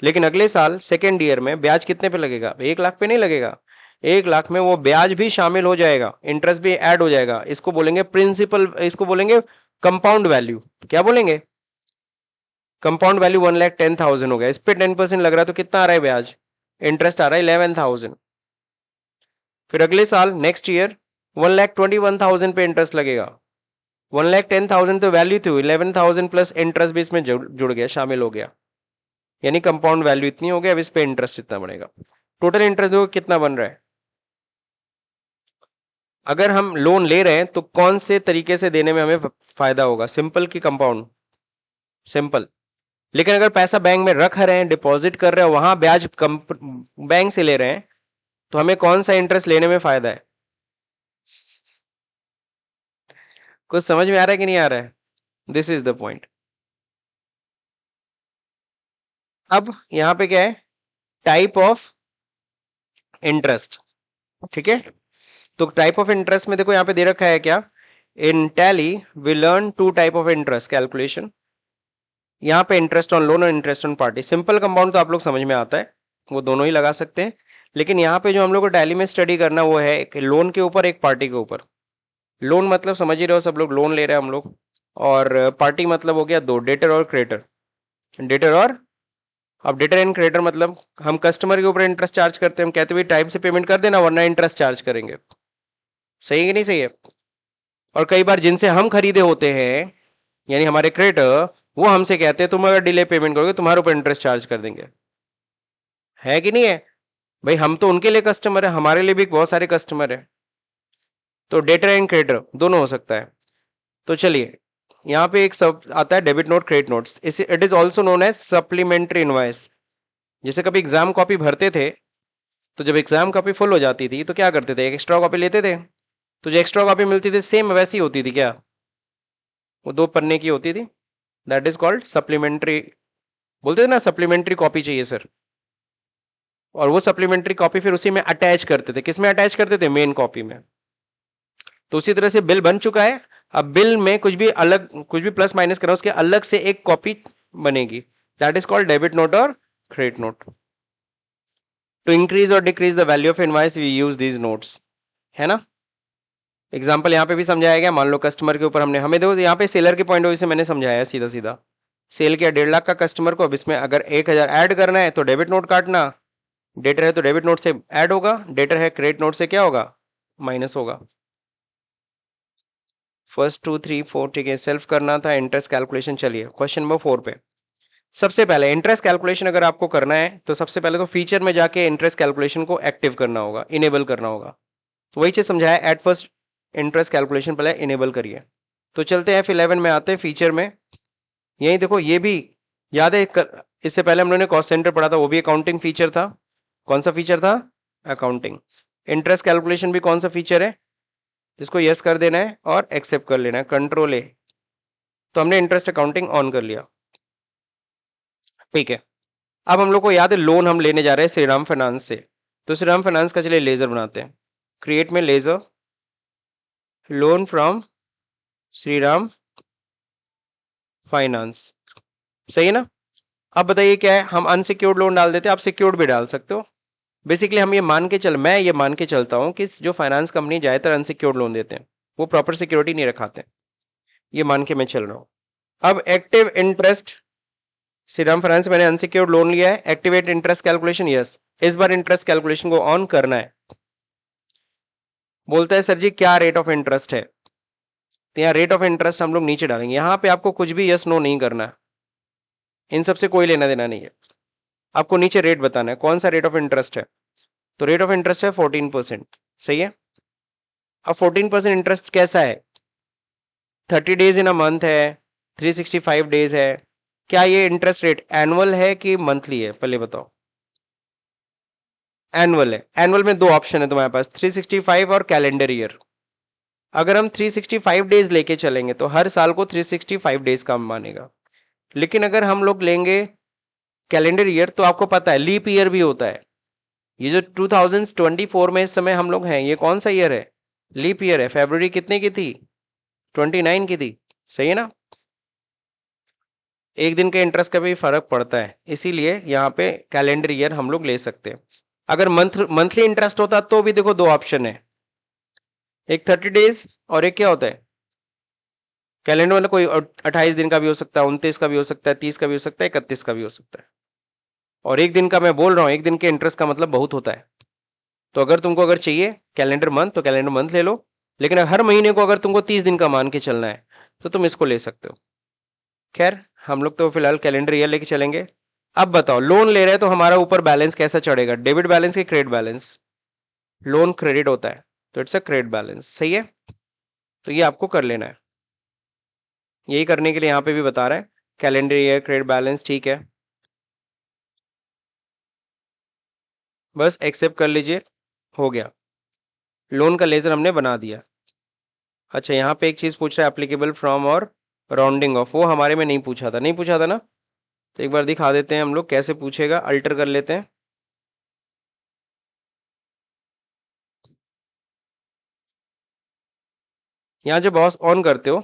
लेकिन अगले साल सेकेंड ईयर में ब्याज कितने पे लगेगा? 1,00,000 पे नहीं लगेगा, 1,00,000 में वो ब्याज भी शामिल हो जाएगा, इंटरेस्ट भी ऐड हो जाएगा। इसको बोलेंगे प्रिंसिपल, इसको बोलेंगे कंपाउंड वैल्यू। क्या बोलेंगे? कंपाउंड वैल्यू 1,10,000 हो गया, इस पे 10% लग रहा है तो कितना आ रहा है ब्याज? इंटरेस्ट आ रहा है 11,000। फिर अगले साल नेक्स्ट ईयर 1,21,000 पे इंटरेस्ट लगेगा। 1,10,000 तो वैल्यू थी, 11,000 प्लस इंटरेस्ट भी इसमें जुड़ गया, शामिल हो गया, यानी कंपाउंड वैल्यू इतनी हो गया। अब इस पे इंटरेस्ट इतना बढ़ेगा। टोटल इंटरेस्ट देखो कितना बन रहा है। अगर हम लोन ले रहे हैं तो कौन से तरीके से देने में हमें फायदा होगा? सिंपल की कंपाउंड? सिंपल। लेकिन अगर पैसा बैंक में रख रहे हैं, डिपॉजिट कर रहे हैं, वहां ब्याज बैंक से ले रहे हैं, तो हमें कौन सा इंटरेस्ट लेने में फायदा है? कुछ समझ में आ रहा है कि नहीं आ रहा है? This is the point. अब यहाँ पे क्या है, टाइप ऑफ इंटरेस्ट, ठीक है। तो टाइप ऑफ इंटरेस्ट में देखो यहाँ पे दे रखा है क्या, in Tally we learn two type of interest calculation. यहाँ पे इंटरेस्ट ऑन लोन और interest on party, simple compound तो आप लोग समझ में आता है, वो दोनों ही लगा सकते हैं। लेकिन यहाँ पे जो हम लोग को टैली में स्टडी करना वो है एक लोन के ऊपर एक पार्टी के ऊपर। लोन मतलब समझ ही रहे हो सब लोग, लोन ले रहे हैं हम लोग। और पार्टी मतलब हो गया दो, डेटर और क्रेडिटर। डेटर और, अब डेटर एंड क्रेडिटर मतलब हम कस्टमर के ऊपर इंटरेस्ट चार्ज करते हैं, हम कहते हैं टाइम से पेमेंट कर देना वरना इंटरेस्ट चार्ज करेंगे। सही है कि नहीं सही है। और कई बार जिनसे हम खरीदे होते हैं यानी हमारे क्रेडिटर, वो हमसे कहते हैं तुम अगर डिले पेमेंट करोगे तुम्हारे ऊपर इंटरेस्ट चार्ज कर देंगे। है कि नहीं है भाई, हम तो उनके लिए कस्टमर है, हमारे लिए भी बहुत सारे कस्टमर है। तो डेटर एंड क्रेडिटर दोनों हो सकता है। तो चलिए यहाँ पे एक सब आता है debit note credit notes, it is also known as supplementary invoice. जैसे कभी एग्जाम कॉपी भरते थे, तो जब एग्जाम कॉपी फुल हो जाती थी तो क्या करते थे, एक एक्स्ट्रा कॉपी लेते थे। तो जो एक्स्ट्रा कॉपी मिलती थी सेम वैसी होती थी क्या, वो 2 पन्ने की होती थी, दैट इज कॉल्ड सप्लीमेंट्री। बोलते थे ना सप्लीमेंट्री कॉपी चाहिए सर, और वो सप्लीमेंट्री कॉपी फिर उसी में अटैच करते थे। किस में अटैच करते थे, मेन कॉपी में। तो उसी तरह से बिल बन चुका है, अब बिल में कुछ भी अलग, कुछ भी प्लस माइनस करा उसके अलग से एक कॉपी बनेगी, that is called debit note और क्रेडिट नोट। टू इंक्रीज और decrease the value of invoice we use these notes, है ना। एग्जाम्पल यहाँ पे भी समझाया गया, मान लो कस्टमर के ऊपर हमने, हमें देखो यहाँ पे सेलर के पॉइंट ऑफ व्यू से मैंने समझाया सीधा सीधा। सेल किया 1.5 लाख का कस्टमर को, अब इसमें अगर 1000 ऐड करना है तो डेबिट नोट काटना, डेटर है तो डेबिट नोट से ऐड होगा, डेटर है क्रेडिट नोट से क्या होगा, माइनस होगा। फर्स्ट 2 3 4 ठीक है, सेल्फ करना था इंटरेस्ट कैलकुलेशन। चलिए क्वेश्चन नंबर 4 पे। सबसे पहले इंटरेस्ट कैलकुलेशन अगर आपको करना है तो सबसे पहले तो फीचर में जाके इंटरेस्ट कैलकुलेशन को एक्टिव करना होगा, इनेबल करना होगा। तो वही चीज समझाया, एट फर्स्ट इंटरेस्ट कैलकुलेशन पहले इनेबल करिए। तो चलते हैं F11 में, आते हैं फीचर में। यही देखो ये भी याद है, इससे पहले हम लोगों ने कॉस्ट सेंटर पढ़ा था, वो भी अकाउंटिंग फीचर था। कौन सा फीचर था, अकाउंटिंग। इंटरेस्ट कैलकुलेशन भी कौन सा फीचर है, जिसको यस कर देना है और एक्सेप्ट कर लेना है, कंट्रोल ए। तो हमने इंटरेस्ट अकाउंटिंग ऑन कर लिया, ठीक है। अब हम लोग को याद है लोन हम लेने जा रहे हैं श्रीराम फाइनेंस से, तो श्रीराम फाइनेंस का चलिए लेजर बनाते हैं। क्रिएट में ledger, loan from Shriram finance, सही है ना। अब बताइए क्या है, हम अनसिक्योर्ड लोन डाल देते हैं, आप सिक्योर्ड भी डाल सकते हो। बेसिकली हम ये मान के चल, मैं ये मान के चलता हूं कि जो फाइनेंस कंपनी ज्यादातर अनसिक्योर्ड लोन देते हैं, वो प्रॉपर सिक्योरिटी नहीं रखाते, ये मान के मैं चल रहा हूं। अब एक्टिव इंटरेस्ट, श्रीराम फाइनेंस मैंने अनसिक्योर्ड लोन लिया है, एक्टिवेट इंटरेस्ट कैलकुलेशन, यस। इस बार इंटरेस्ट कैलकुलेशन को ऑन करना है। बोलता है सर जी क्या रेट ऑफ इंटरेस्ट है, तो यहाँ रेट ऑफ इंटरेस्ट हम लोग नीचे डालेंगे। यहां पे आपको कुछ भी यस नो नहीं करना है, इन सबसे कोई लेना देना नहीं है। आपको नीचे रेट बताना है कौन सा रेट ऑफ इंटरेस्ट है, तो रेट ऑफ इंटरेस्ट है 14%, सही है। अब 14% इंटरेस्ट कैसा है, 30 डेज इन अ मंथ है, 365 डेज है। क्या ये इंटरेस्ट रेट एनुअल है कि मंथली है, पहले बताओ। एनुअल है, एनुअल में 2 ऑप्शन है तुम्हारे पास, 365 और कैलेंडर ईयर। अगर हम 365 डेज लेके चलेंगे तो हर साल को 365 डेज का मानेगा। लेकिन अगर हम लोग लेंगे कैलेंडर ईयर, तो आपको पता है लीप ईयर भी होता है। ये जो 2024 में इस समय हम लोग हैं, ये कौन सा ईयर है, लीप ईयर है। फरवरी कितने की थी, 29 की थी, सही है ना। एक दिन के इंटरेस्ट का भी फर्क पड़ता है, इसीलिए यहाँ पे कैलेंडर ईयर हम लोग ले सकते हैं। अगर मंथली इंटरेस्ट होता तो भी देखो 2 ऑप्शन है, एक 30 डेज और एक क्या होता है कैलेंडर, मतलब कोई 28 दिन का भी हो सकता है, 29 का भी हो सकता है, 30 का भी हो सकता है, 31 का भी हो सकता है। और एक दिन का मैं बोल रहा हूं, एक दिन के इंटरेस्ट का मतलब बहुत होता है। तो अगर तुमको अगर चाहिए कैलेंडर मंथ तो कैलेंडर मंथ ले लो, लेकिन हर महीने को अगर तुमको 30 दिन का मान के चलना है तो तुम इसको ले सकते हो। खैर हम लोग तो फिलहाल कैलेंडर ईयर लेके चलेंगे। अब बताओ लोन ले रहे हैं तो हमारा ऊपर बैलेंस कैसा चढ़ेगा, डेबिट बैलेंस की क्रेडिट बैलेंस। लोन क्रेडिट होता है तो इट्स अ क्रेडिट बैलेंस, सही है। तो ये आपको कर लेना है, यही करने के लिए यहाँ पे भी बता रहा है कैलेंडर ईयर क्रेडिट बैलेंस, ठीक है। बस एक्सेप्ट कर लीजिए, हो गया, लोन का लेजर हमने बना दिया। अच्छा यहाँ पे एक चीज पूछ रहा है एप्लीकेबल फ्रॉम और राउंडिंग ऑफ, वो हमारे में नहीं पूछा था, नहीं पूछा था ना। तो एक बार दिखा देते हैं हम लोग कैसे पूछेगा, अल्टर कर लेते हैं। यहाँ जब बॉस ऑन करते हो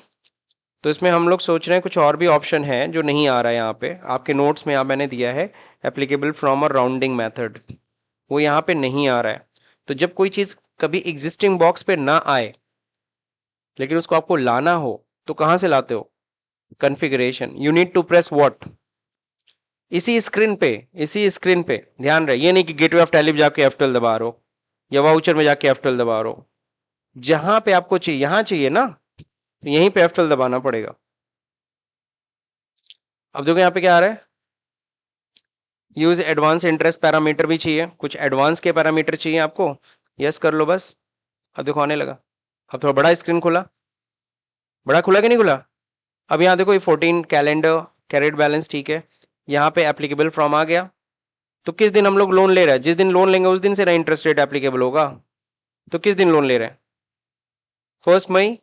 तो इसमें हम लोग सोच रहे हैं कुछ और भी ऑप्शन है जो नहीं आ रहा है यहाँ पे। आपके नोट्स में यहाँ मैंने दिया है applicable from a rounding method, वो यहाँ पे नहीं आ रहा है। तो जब कोई चीज कभी एग्जिस्टिंग बॉक्स पे ना आए लेकिन उसको आपको लाना हो तो कहां से लाते हो? Configuration. You need to press what? इसी स्क्रीन पे ध्यान रहे, ये नहीं कि गेटवे ऑफ टैली जाके F12 दबा रहे हो या वाउचर में जाके F12 दबा रहे हो। जहां पे आपको चाहिए, यहां चाहिए ना, तो यहीं पे F12 दबाना पड़ेगा। अब देखो यहाँ पे क्या आ रहा है, यूज एडवांस इंटरेस्ट पैरामीटर भी चाहिए, कुछ एडवांस के पैरामीटर चाहिए आपको। यस कर लो बस। अब देखो आने लगा। अब थोड़ा बड़ा स्क्रीन खुला, बड़ा खुला कि नहीं खुला? अब यहाँ देखो ये 14 कैलेंडर कैरेट बैलेंस, ठीक है। यहाँ पे एप्लीकेबल फ्रॉम आ गया। तो किस दिन हम लोग लोन ले रहे हैं? जिस दिन लोन लेंगे उस दिन से ना इंटरेस्ट रेट एप्लीकेबल होगा। तो किस दिन लोन ले रहे हैं? 1 मई।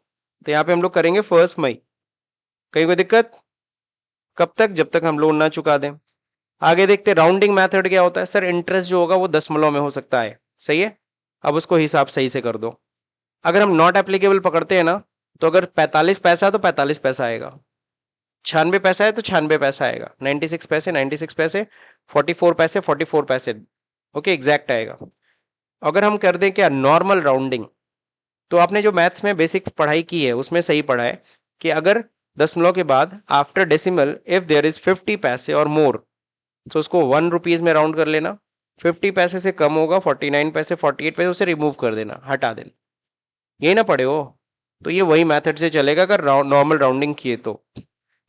तो यहाँ पे हम लोग करेंगे 1 मई। कहीं कोई दिक्कत? कब तक? जब तक हम लोन ना चुका दें। आगे देखते राउंडिंग मेथड क्या होता है। सर इंटरेस्ट जो होगा वो दशमलव में हो सकता है, सही है। अब उसको हिसाब सही से कर दो। अगर हम नॉट एप्लीकेबल पकड़ते हैं ना, तो अगर 45 पैसा है तो 45 पैसा आएगा, 96 पैसा है तो 96 पैसा आएगा, 96 पैसे 96 पैसे, 44 पैसे 44 पैसे। ओके, एग्जैक्ट आएगा। अगर हम कर दें क्या, नॉर्मल राउंडिंग, तो आपने जो मैथ्स में बेसिक पढ़ाई की है उसमें सही पढ़ा है कि अगर दशमलव के बाद after decimal if there is 50 पैसे और मोर, तो उसको 1 रुपीज में राउंड कर लेना। 50 पैसे से कम होगा, 49 पैसे 48 पैसे, उसे रिमूव कर देना, हटा देना। यही ना पढ़े हो? तो ये वही मेथड से चलेगा अगर नॉर्मल राउंडिंग किए तो।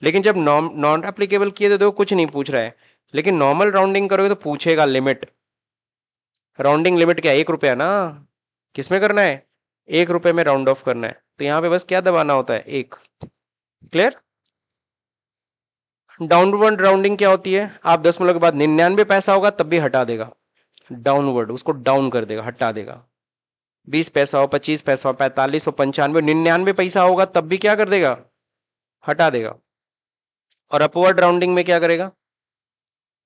लेकिन जब नॉन एप्लीकेबल किए तो देखो कुछ नहीं पूछ रहा है, लेकिन नॉर्मल राउंडिंग करोगे तो पूछेगा लिमिट। राउंडिंग लिमिट क्या, 1 रुपया ना? किसमें करना है? 1 रुपए में राउंड ऑफ करना है। तो यहाँ पे बस क्या दबाना होता है, 1। क्लियर? डाउनवर्ड राउंडिंग क्या होती है, आप दशमलव के बाद 99 पैसा होगा तब भी हटा देगा, डाउनवर्ड उसको डाउन कर देगा, हटा देगा। 20 पैसा हो, 25 पैसा हो, 45 हो, 95, 99 पैसा होगा तब भी क्या कर देगा, हटा देगा। और अपवर्ड राउंडिंग में क्या करेगा,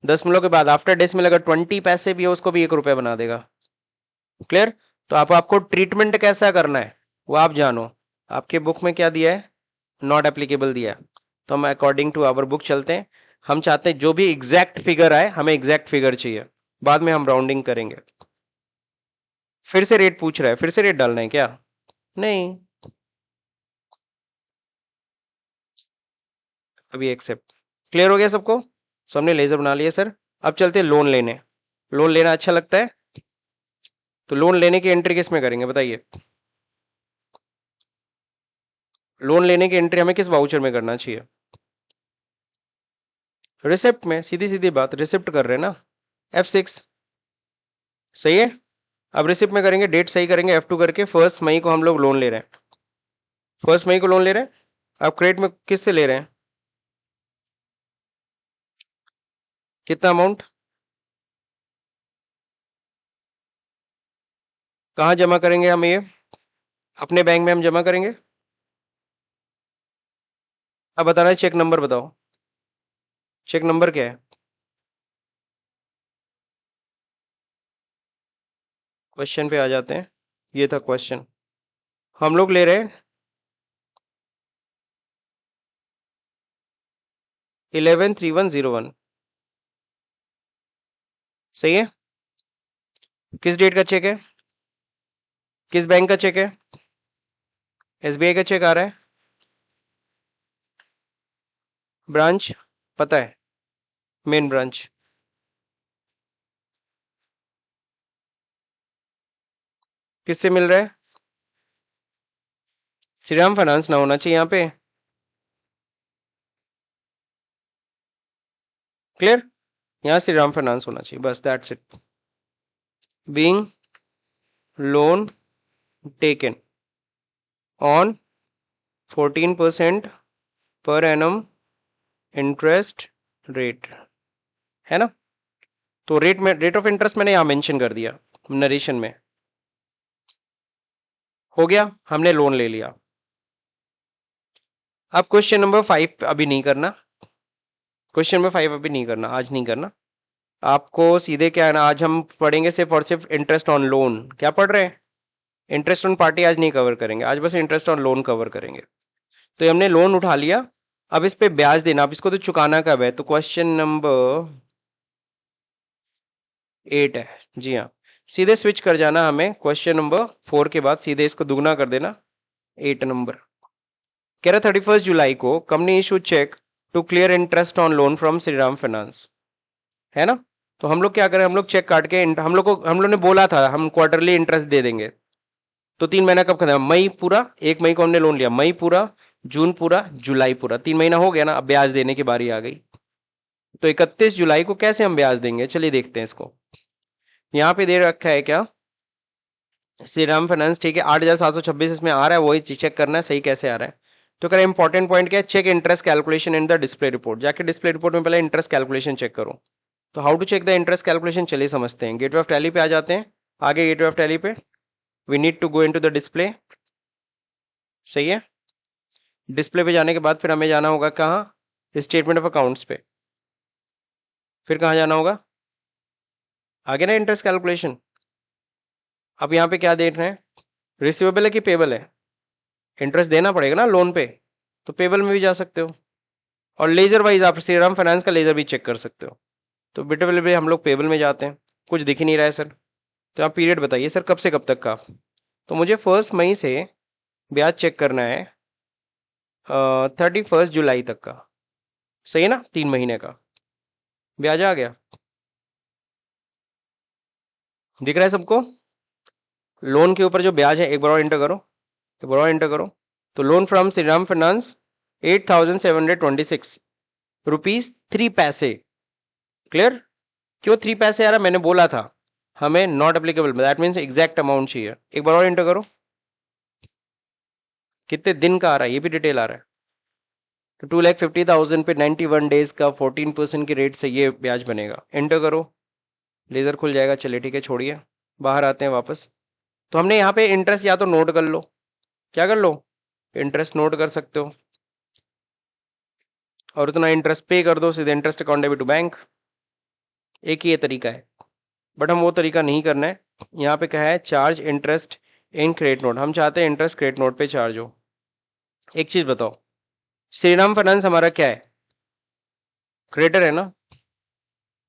दशमलव के बाद आफ्टर डेसिमल अगर 20 पैसे भी हो उसको भी 1 रुपया बना देगा। क्लियर? तो आपको ट्रीटमेंट कैसा करना है वो आप जानो। आपके बुक में क्या दिया है, नॉट एप्लीकेबल दिया है। तो हम अकॉर्डिंग टू आवर बुक चलते हैं। हम चाहते हैं जो भी एग्जैक्ट फिगर आए, हमें एग्जैक्ट फिगर चाहिए, बाद में हम राउंडिंग करेंगे। फिर से रेट पूछ रहा है, फिर से रेट डालना है क्या? नहीं, अभी एक्सेप्ट। क्लियर हो गया सबको? सो हमने लेजर बना लिया सर। अब चलते हैं लोन लेने। लोन लेना अच्छा लगता है? तो लोन लेने की एंट्री किस में करेंगे बताइए? लोन लेने की एंट्री हमें किस वाउचर में करना चाहिए? रिसिप्ट में, सीधी सीधी बात, रिसिप्ट कर रहे हैं ना, F6। सही है। अब रिसिप्ट में करेंगे, डेट सही करेंगे, F2 करके 1 मई को हम लोग लोन ले रहे हैं। 1 मई को लोन ले रहे हैं। अब क्रेडिट में किस से ले रहे हैं, कितना अमाउंट, कहाँ जमा करेंगे हम ये? अपने बैंक में हम जमा करेंगे। अब बताना है, चेक नंबर बताओ, चेक नंबर क्या है? क्वेश्चन पे आ जाते हैं। ये था क्वेश्चन, हम लोग ले रहे हैं 113101। सही है। किस डेट का चेक है, किस बैंक का चेक है? SBI का चेक आ रहा है। ब्रांच पता है, मेन ब्रांच। किससे मिल रहा है? श्रीराम फाइनेंस ना होना चाहिए यहाँ पे। क्लियर? यहाँ श्रीराम फाइनेंस होना चाहिए, बस that's it. Being loan taken on 14% per annum interest rate, है ना? तो रेट में, रेट ऑफ इंटरेस्ट मैंने यहां मेंशन कर दिया नरेशन में। हो गया, हमने लोन ले लिया। अब क्वेश्चन नंबर 5 अभी नहीं करना, क्वेश्चन नंबर 5 अभी नहीं करना, आज नहीं करना आपको। सीधे क्या है ना, आज हम पढ़ेंगे सिर्फ और सिर्फ इंटरेस्ट ऑन लोन। क्या पढ़ रहे हैं? इंटरेस्ट ऑन पार्टी आज नहीं कवर करेंगे, आज बस इंटरेस्ट ऑन लोन कवर करेंगे। तो हमने लोन उठा लिया, अब इस पे ब्याज देना, अब इसको तो चुकाना कब है? तो क्वेश्चन नंबर 8 है जी हाँ। सीधे स्विच कर जाना हमें, क्वेश्चन नंबर 4 के बाद सीधे इसको दुगना कर देना 8 नंबर। कह रहा 31 जुलाई को company issue cheque to clear interest on loan from Shriram finance, है ना। तो हम लोग क्या करें, हम लोग चेक काट के हम लोग ने बोला था हम क्वार्टरली इंटरेस्ट दे देंगे। तो 3 महीना कब खत्म? मई पूरा, 1 मई को हमने लोन लिया, मई पूरा, जून पूरा, जुलाई पूरा, 3 महीना हो गया ना। अब ब्याज देने की बारी आ गई। तो 31 जुलाई को कैसे हम ब्याज देंगे, चलिए देखते हैं इसको। यहाँ पे दे रखा है क्या, श्रीराम फाइनेंस, ठीक है, 8,726 इसमें आ रहा है, वही चेक करना है सही कैसे आ रहा है। तो कह रहा है इंपॉर्टेंट पॉइंट क्या है, check interest calculation in the display report. जाके डिस्प्ले रिपोर्ट में पहले इंटरेस्ट कैलकुलेशन चेक करो। तो how to check the interest calculation, चलिए समझते हैं। गेटवे ऑफ टैली पे आ जाते हैं, आगे गेटवे ऑफ टैली पे we need to go into the display, सही है। डिस्प्ले पे जाने के बाद फिर हमें जाना होगा कहाँ, स्टेटमेंट ऑफ अकाउंट्स पे। फिर कहाँ जाना होगा, आगे ना इंटरेस्ट कैलकुलेशन। अब यहाँ पे क्या देख रहे हैं, रिसीवेबल है कि पेबल है? इंटरेस्ट देना पड़ेगा ना लोन पे, तो पेबल में भी जा सकते हो। और लेजर वाइज आप श्रीराम फाइनेंस का लेजर भी चेक कर सकते हो। तो बिटेबल भी हम लोग पेबल में जाते हैं, कुछ दिख ही नहीं रहा है सर। तो आप पीरियड बताइए सर, कब से कब तक का? तो मुझे 1 मई से ब्याज चेक करना है 31 जुलाई तक का, सही है ना, 3 महीने का ब्याज आ गया, दिख रहा है सबको? लोन के ऊपर जो ब्याज है एक बार और एंटर करो, एक बार और एंटर करो। तो loan from Shriram finance 8,726 rupees 3 पैसे। क्लियर? क्यों 3 पैसे आ रहा, मैंने बोला था हमें not applicable, that means exact amount चाहिए। एक बार और एंटर करो, कितने दिन का आ रहा है ये भी डिटेल आ रहा है। तो 2,50,000 पे 91 डेज का 14% की रेट से ये ब्याज बनेगा। एंटर करो, लेजर खुल जाएगा। चलिए ठीक है, छोड़िए, बाहर आते हैं वापस। तो हमने यहाँ पे इंटरेस्ट या तो नोट कर लो, क्या कर लो, इंटरेस्ट नोट कर सकते हो, और उतना इंटरेस्ट पे कर दो सीधे interest account debit to bank. एक ही ये तरीका है, बट हम वो तरीका नहीं करना है। यहाँ पे क्या है, charge interest in credit note, हम चाहते हैं इंटरेस्ट क्रेडिट नोट पे चार्ज हो। एक चीज बताओ, श्रीराम फाइनेंस हमारा क्या है, क्रेडिटर है ना।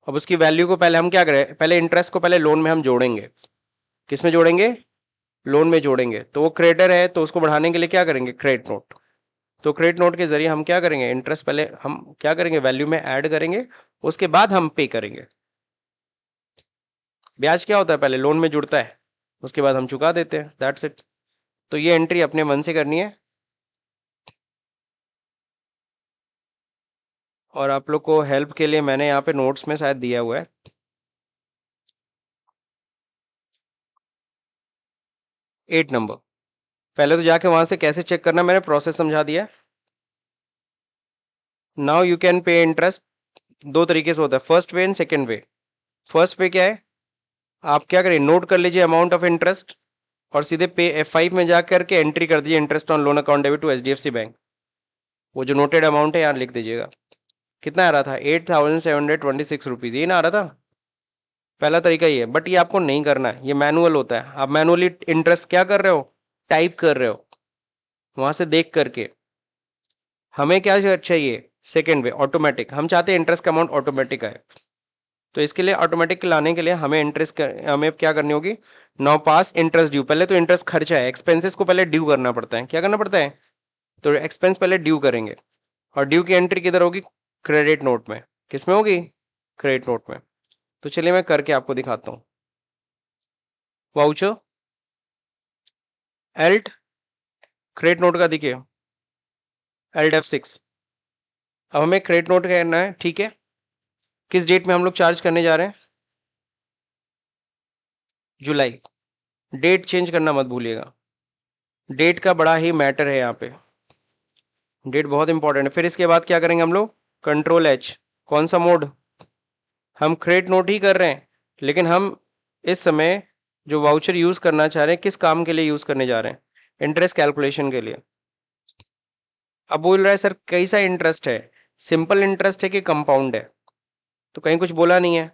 अब उसकी वैल्यू को पहले हम क्या करें, पहले इंटरेस्ट को पहले लोन में हम जोड़ेंगे। किस में जोड़ेंगे, लोन में जोड़ेंगे। तो वो क्रेडिटर है, तो उसको बढ़ाने के लिए क्या करेंगे, क्रेडिट नोट। तो क्रेडिट नोट के जरिए हम क्या करेंगे, इंटरेस्ट पहले हम क्या करेंगे, वैल्यू में ऐड करेंगे, उसके बाद हम पे करेंगे। ब्याज क्या होता है, पहले लोन में जुड़ता है, उसके बाद हम चुका देते हैं, दैट्स इट। तो ये एंट्री अपने मन से करनी है। और आप लोग को हेल्प के लिए मैंने यहाँ पे नोट्स में शायद दिया हुआ है, 8 नंबर। पहले तो जाके वहां से कैसे चेक करना मैंने प्रोसेस समझा दिया। Now you can pay interest, दो तरीके से होता है, first way and second way. First way क्या है, आप क्या करें, नोट कर लीजिए अमाउंट ऑफ इंटरेस्ट और सीधे पे F5 में जा करके एंट्री कर दीजिए interest on loan account debit to HDFC bank. वो जो नोटेड अमाउंट है यहाँ लिख दीजिएगा। कितना आ रहा था, 8,726 रुपीज, ये ना आ रहा था। पहला तरीका ये है, बट ये आपको नहीं करना है, ये मैनुअल होता है। आप मैनुअली इंटरेस्ट क्या कर रहे हो, टाइप कर रहे हो वहां से देख करके। हमें क्या चाहिए, सेकेंड वे ऑटोमेटिक, हम चाहते हैं इंटरेस्ट का अमाउंट ऑटोमेटिक आए। तो इसके लिए ऑटोमेटिक लाने के लिए हमें हमें क्या करनी होगी, नाउ पास इंटरेस्ट ड्यू। पहले तो इंटरेस्ट खर्चा है, एक्सपेंसेस को पहले ड्यू करना पड़ता है, क्या करना पड़ता है, तो एक्सपेंस पहले ड्यू करेंगे। और ड्यू की एंट्री किधर होगी, क्रेडिट नोट में। किस में होगी, क्रेडिट नोट में। तो चलिए मैं करके आपको दिखाता हूं। वाउचर एल्ट क्रेडिट नोट का दिखे, एल्ट F6। अब हमें क्रेडिट नोट करना है, ठीक है। किस डेट में हम लोग चार्ज करने जा रहे हैं, जुलाई। डेट चेंज करना मत भूलिएगा, डेट का बड़ा ही मैटर है यहाँ पे, डेट बहुत इंपॉर्टेंट है। फिर इसके बाद क्या करेंगे हम लोग, Ctrl+H, कौन सा मोड, हम क्रेडिट नोट ही कर रहे हैं, लेकिन हम इस समय जो वाउचर यूज करना चाह रहे हैं किस काम के लिए यूज करने जा रहे हैं, इंटरेस्ट कैलकुलेशन के लिए। अब बोल रहा है सर कैसा इंटरेस्ट है, सिंपल इंटरेस्ट है कि कंपाउंड है? तो कहीं कुछ बोला नहीं है,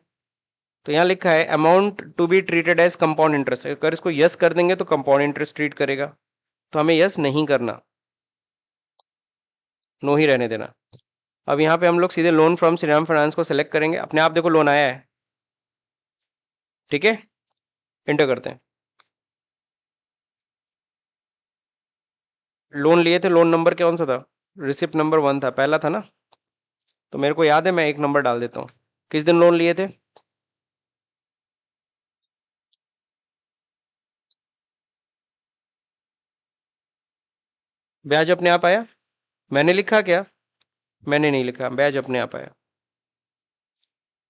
तो यहाँ लिखा है amount to be treated as compound interest. अगर इसको यस कर देंगे तो कंपाउंड इंटरेस्ट ट्रीट करेगा, तो हमें यस नहीं करना, नो ही रहने देना। अब यहाँ पे हम लोग सीधे लोन फ्रॉम श्रीराम फाइनेंस को सिलेक्ट करेंगे, अपने आप देखो लोन आया है, ठीक है, इंटर करते हैं। लोन लिए थे, लोन नंबर कौन सा था? रिसिप्ट नंबर 1 था, पहला था ना, तो मेरे को याद है, मैं एक नंबर डाल देता हूँ। किस दिन लोन लिए थे? ब्याज अपने आप आया? मैंने लिखा क्या? मैंने नहीं लिखा, ब्याज अपने आप आया,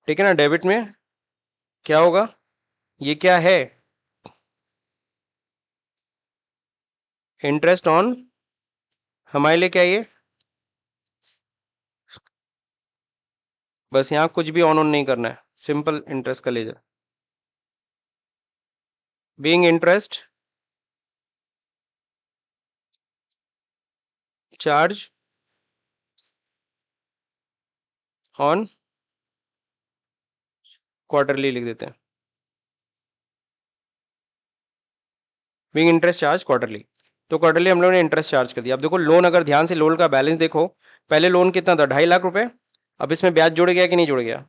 ठीक है ना। डेबिट में क्या होगा? ये क्या है? इंटरेस्ट ऑन, हमारे लिए क्या ये? बस यहाँ कुछ भी ऑन नहीं करना है, सिंपल इंटरेस्ट का ledger, being interest charge on quarterly लिख देते हैं, बीइंग इंटरेस्ट चार्ज क्वार्टरली। तो क्वार्टरली हम लोगों ने इंटरेस्ट चार्ज कर दिया। अब देखो लोन, अगर ध्यान से लोन का बैलेंस देखो, पहले लोन कितना था? 2.5 लाख रुपए। अब इसमें ब्याज जुड़ गया कि नहीं जुड़ गया?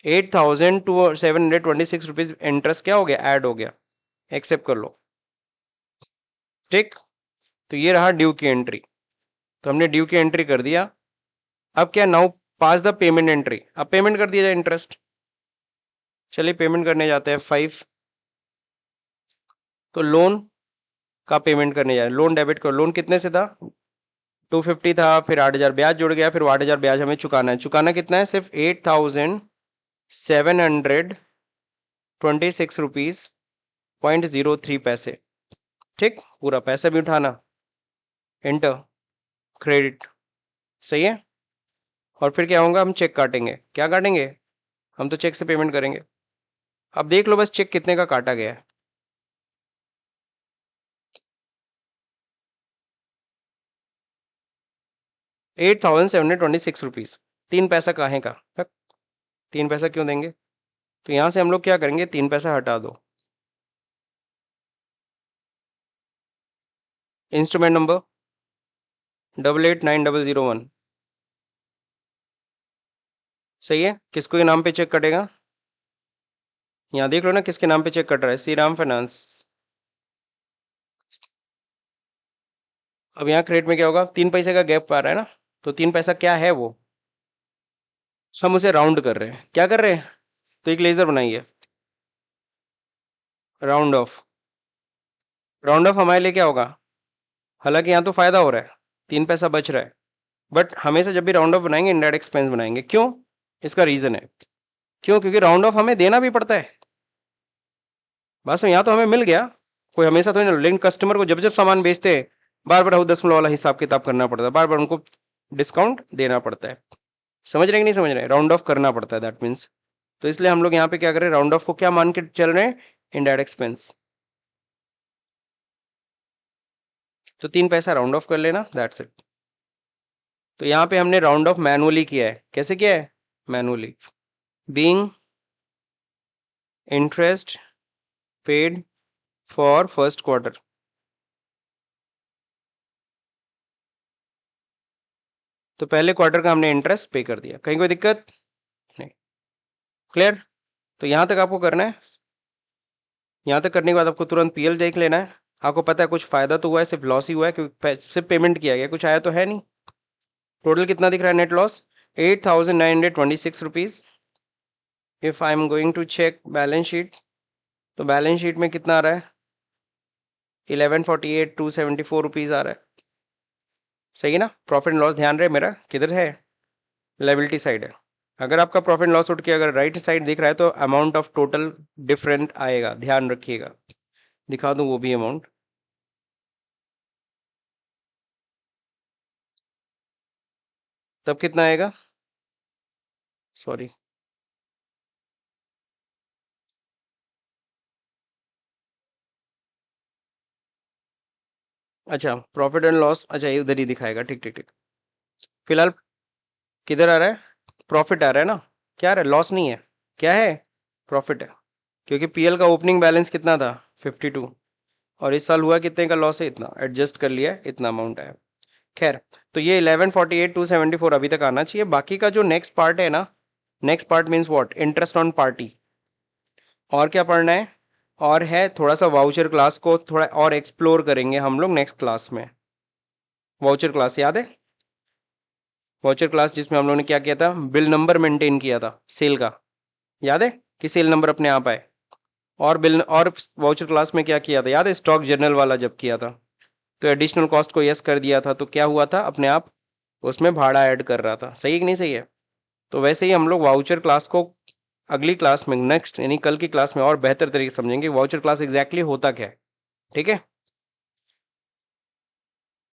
8,726 इंटरेस्ट क्या हो गया? ऐड हो गया, एक्सेप्ट कर लो, ठीक। तो ये रहा ड्यू की एंट्री, तो हमने ड्यू की एंट्री कर दिया। अब क्या? Now pass the payment entry, अब पेमेंट कर दिया जाए इंटरेस्ट। चलिए पेमेंट करने जाते हैं 5। तो लोन का पेमेंट करने जा रहे हैं, लोन डेबिट करो। लोन कितने से था? 250 था, फिर 8,000 ब्याज जुड़ गया, फिर 8,000 ब्याज हमें चुकाना है। चुकाना कितना है? सिर्फ 8,726 रुपीज 0.03 पैसे, ठीक। पूरा पैसा भी उठाना, एंटर, क्रेडिट, सही है। और फिर क्या होगा? हम चेक काटेंगे। क्या काटेंगे? हम तो चेक से पेमेंट करेंगे। अब देख लो बस चेक कितने का काटा गया है। 8,726 रुपीज। 3 पैसा काहे का? 3 पैसा क्यों देंगे? तो यहां से हम लोग क्या करेंगे? 3 पैसा हटा दो। इंस्ट्रूमेंट नंबर 889001, सही है। किसको के नाम पे चेक कटेगा? यहाँ देख लो ना, किसके नाम पे चेक कट रहा है? श्रीराम फाइनेंस। अब यहाँ क्रेडिट में क्या होगा? 3 पैसे का गैप आ रहा है ना, तो 3 पैसा क्या है वो? हम उसे राउंड कर रहे हैं। क्या कर रहे हैं? तो एक लेजर बनाइए, राउंड ऑफ। राउंड ऑफ हमारे लिए क्या होगा? हालांकि यहाँ तो फायदा हो रहा है, 3 पैसा बच रहा है, बट हमेशा जब भी राउंड ऑफ बनाएंगे इनडायरेक्ट एक्सपेंस बनाएंगे। क्यों? इसका रीजन है, क्यों? क्योंकि राउंड ऑफ हमें देना भी पड़ता है। बस यहाँ तो हमें मिल गया, कोई हमेशा तो नहीं, लेकिन कस्टमर को जब जब सामान बेचते हैं बार बार 10 वाला हिसाब किताब करना पड़ता है, बार बार उनको डिस्काउंट देना पड़ता है। समझ रहे कि नहीं समझ रहे? राउंड ऑफ करना पड़ता है, दैट मीन्स। तो इसलिए हम लोग यहाँ पे क्या करें? राउंड ऑफ को क्या मान के चल रहे हैं? Indirect expense. तो 3 पैसा राउंड ऑफ कर लेना, दैट्स इट। तो यहाँ पे हमने राउंड ऑफ मैनुअली किया है। कैसे किया है? Manually. Being interest paid for first quarter. तो पहले क्वार्टर का हमने इंटरेस्ट पे कर दिया, कहीं कोई दिक्कत नहीं? क्लियर? तो यहां तक आपको करना है। यहां तक करने के बाद आपको तुरंत पीएल देख लेना है। आपको पता है कुछ फायदा तो हुआ है, सिर्फ लॉस ही हुआ है, क्योंकि सिर्फ पेमेंट किया गया, कुछ आया तो है नहीं। टोटल कितना दिख रहा है net loss? 8,926 rupees. If I am going to check balance sheet, तो बैलेंस शीट में कितना आ रहा है? 1148,274 रुपीज आ रहा है, सही है ना। प्रॉफिट एंड लॉस ध्यान रहे मेरा किधर है? लायबिलिटी साइड है। अगर आपका प्रॉफिट एंड लॉस उठ के अगर राइट साइड दिख रहा है तो अमाउंट ऑफ टोटल डिफरेंट आएगा, ध्यान रखिएगा। दिखा दूं वो भी अमाउंट। तब कितना आएगा? सॉरी, अच्छा प्रॉफिट एंड लॉस, अच्छा ये उधर ही दिखाएगा, ठीक ठीक ठीक। फिलहाल किधर आ रहा है? प्रॉफिट आ रहा है ना, क्या आ रहा है? लॉस नहीं है, क्या है? प्रॉफिट है, क्योंकि पीएल का ओपनिंग बैलेंस कितना था? 52, और इस साल हुआ कितने का लॉस है? इतना, एडजस्ट कर लिया, इतना अमाउंट आया। खैर, तो ये 1148 274 अभी तक आना चाहिए। बाकी का जो नेक्स्ट पार्ट है ना, next part means what? Interest on party. और क्या पढ़ना है? और है थोड़ा सा वाउचर क्लास को थोड़ा और एक्सप्लोर करेंगे हम लोग नेक्स्ट क्लास में। वाउचर क्लास याद है? वाउचर क्लास जिसमें हम लोगों ने क्या किया था? बिल नंबर मेंटेन किया था सेल का, याद है कि सेल नंबर अपने आप आए। और बिल और वाउचर क्लास में क्या किया था याद है? स्टॉक जर्नल वाला जब किया था तो एडिशनल कॉस्ट को यस कर दिया था, तो क्या हुआ था? अपने आप उसमें भाड़ा ऐड कर रहा था। सही है कि नहीं सही है? तो वैसे ही हम लोग वाउचर क्लास को अगली क्लास में, नेक्स्ट यानी कल की क्लास में और बेहतर तरीके से समझेंगे वाउचर क्लास एग्जैक्टली होता क्या है। ठीक है?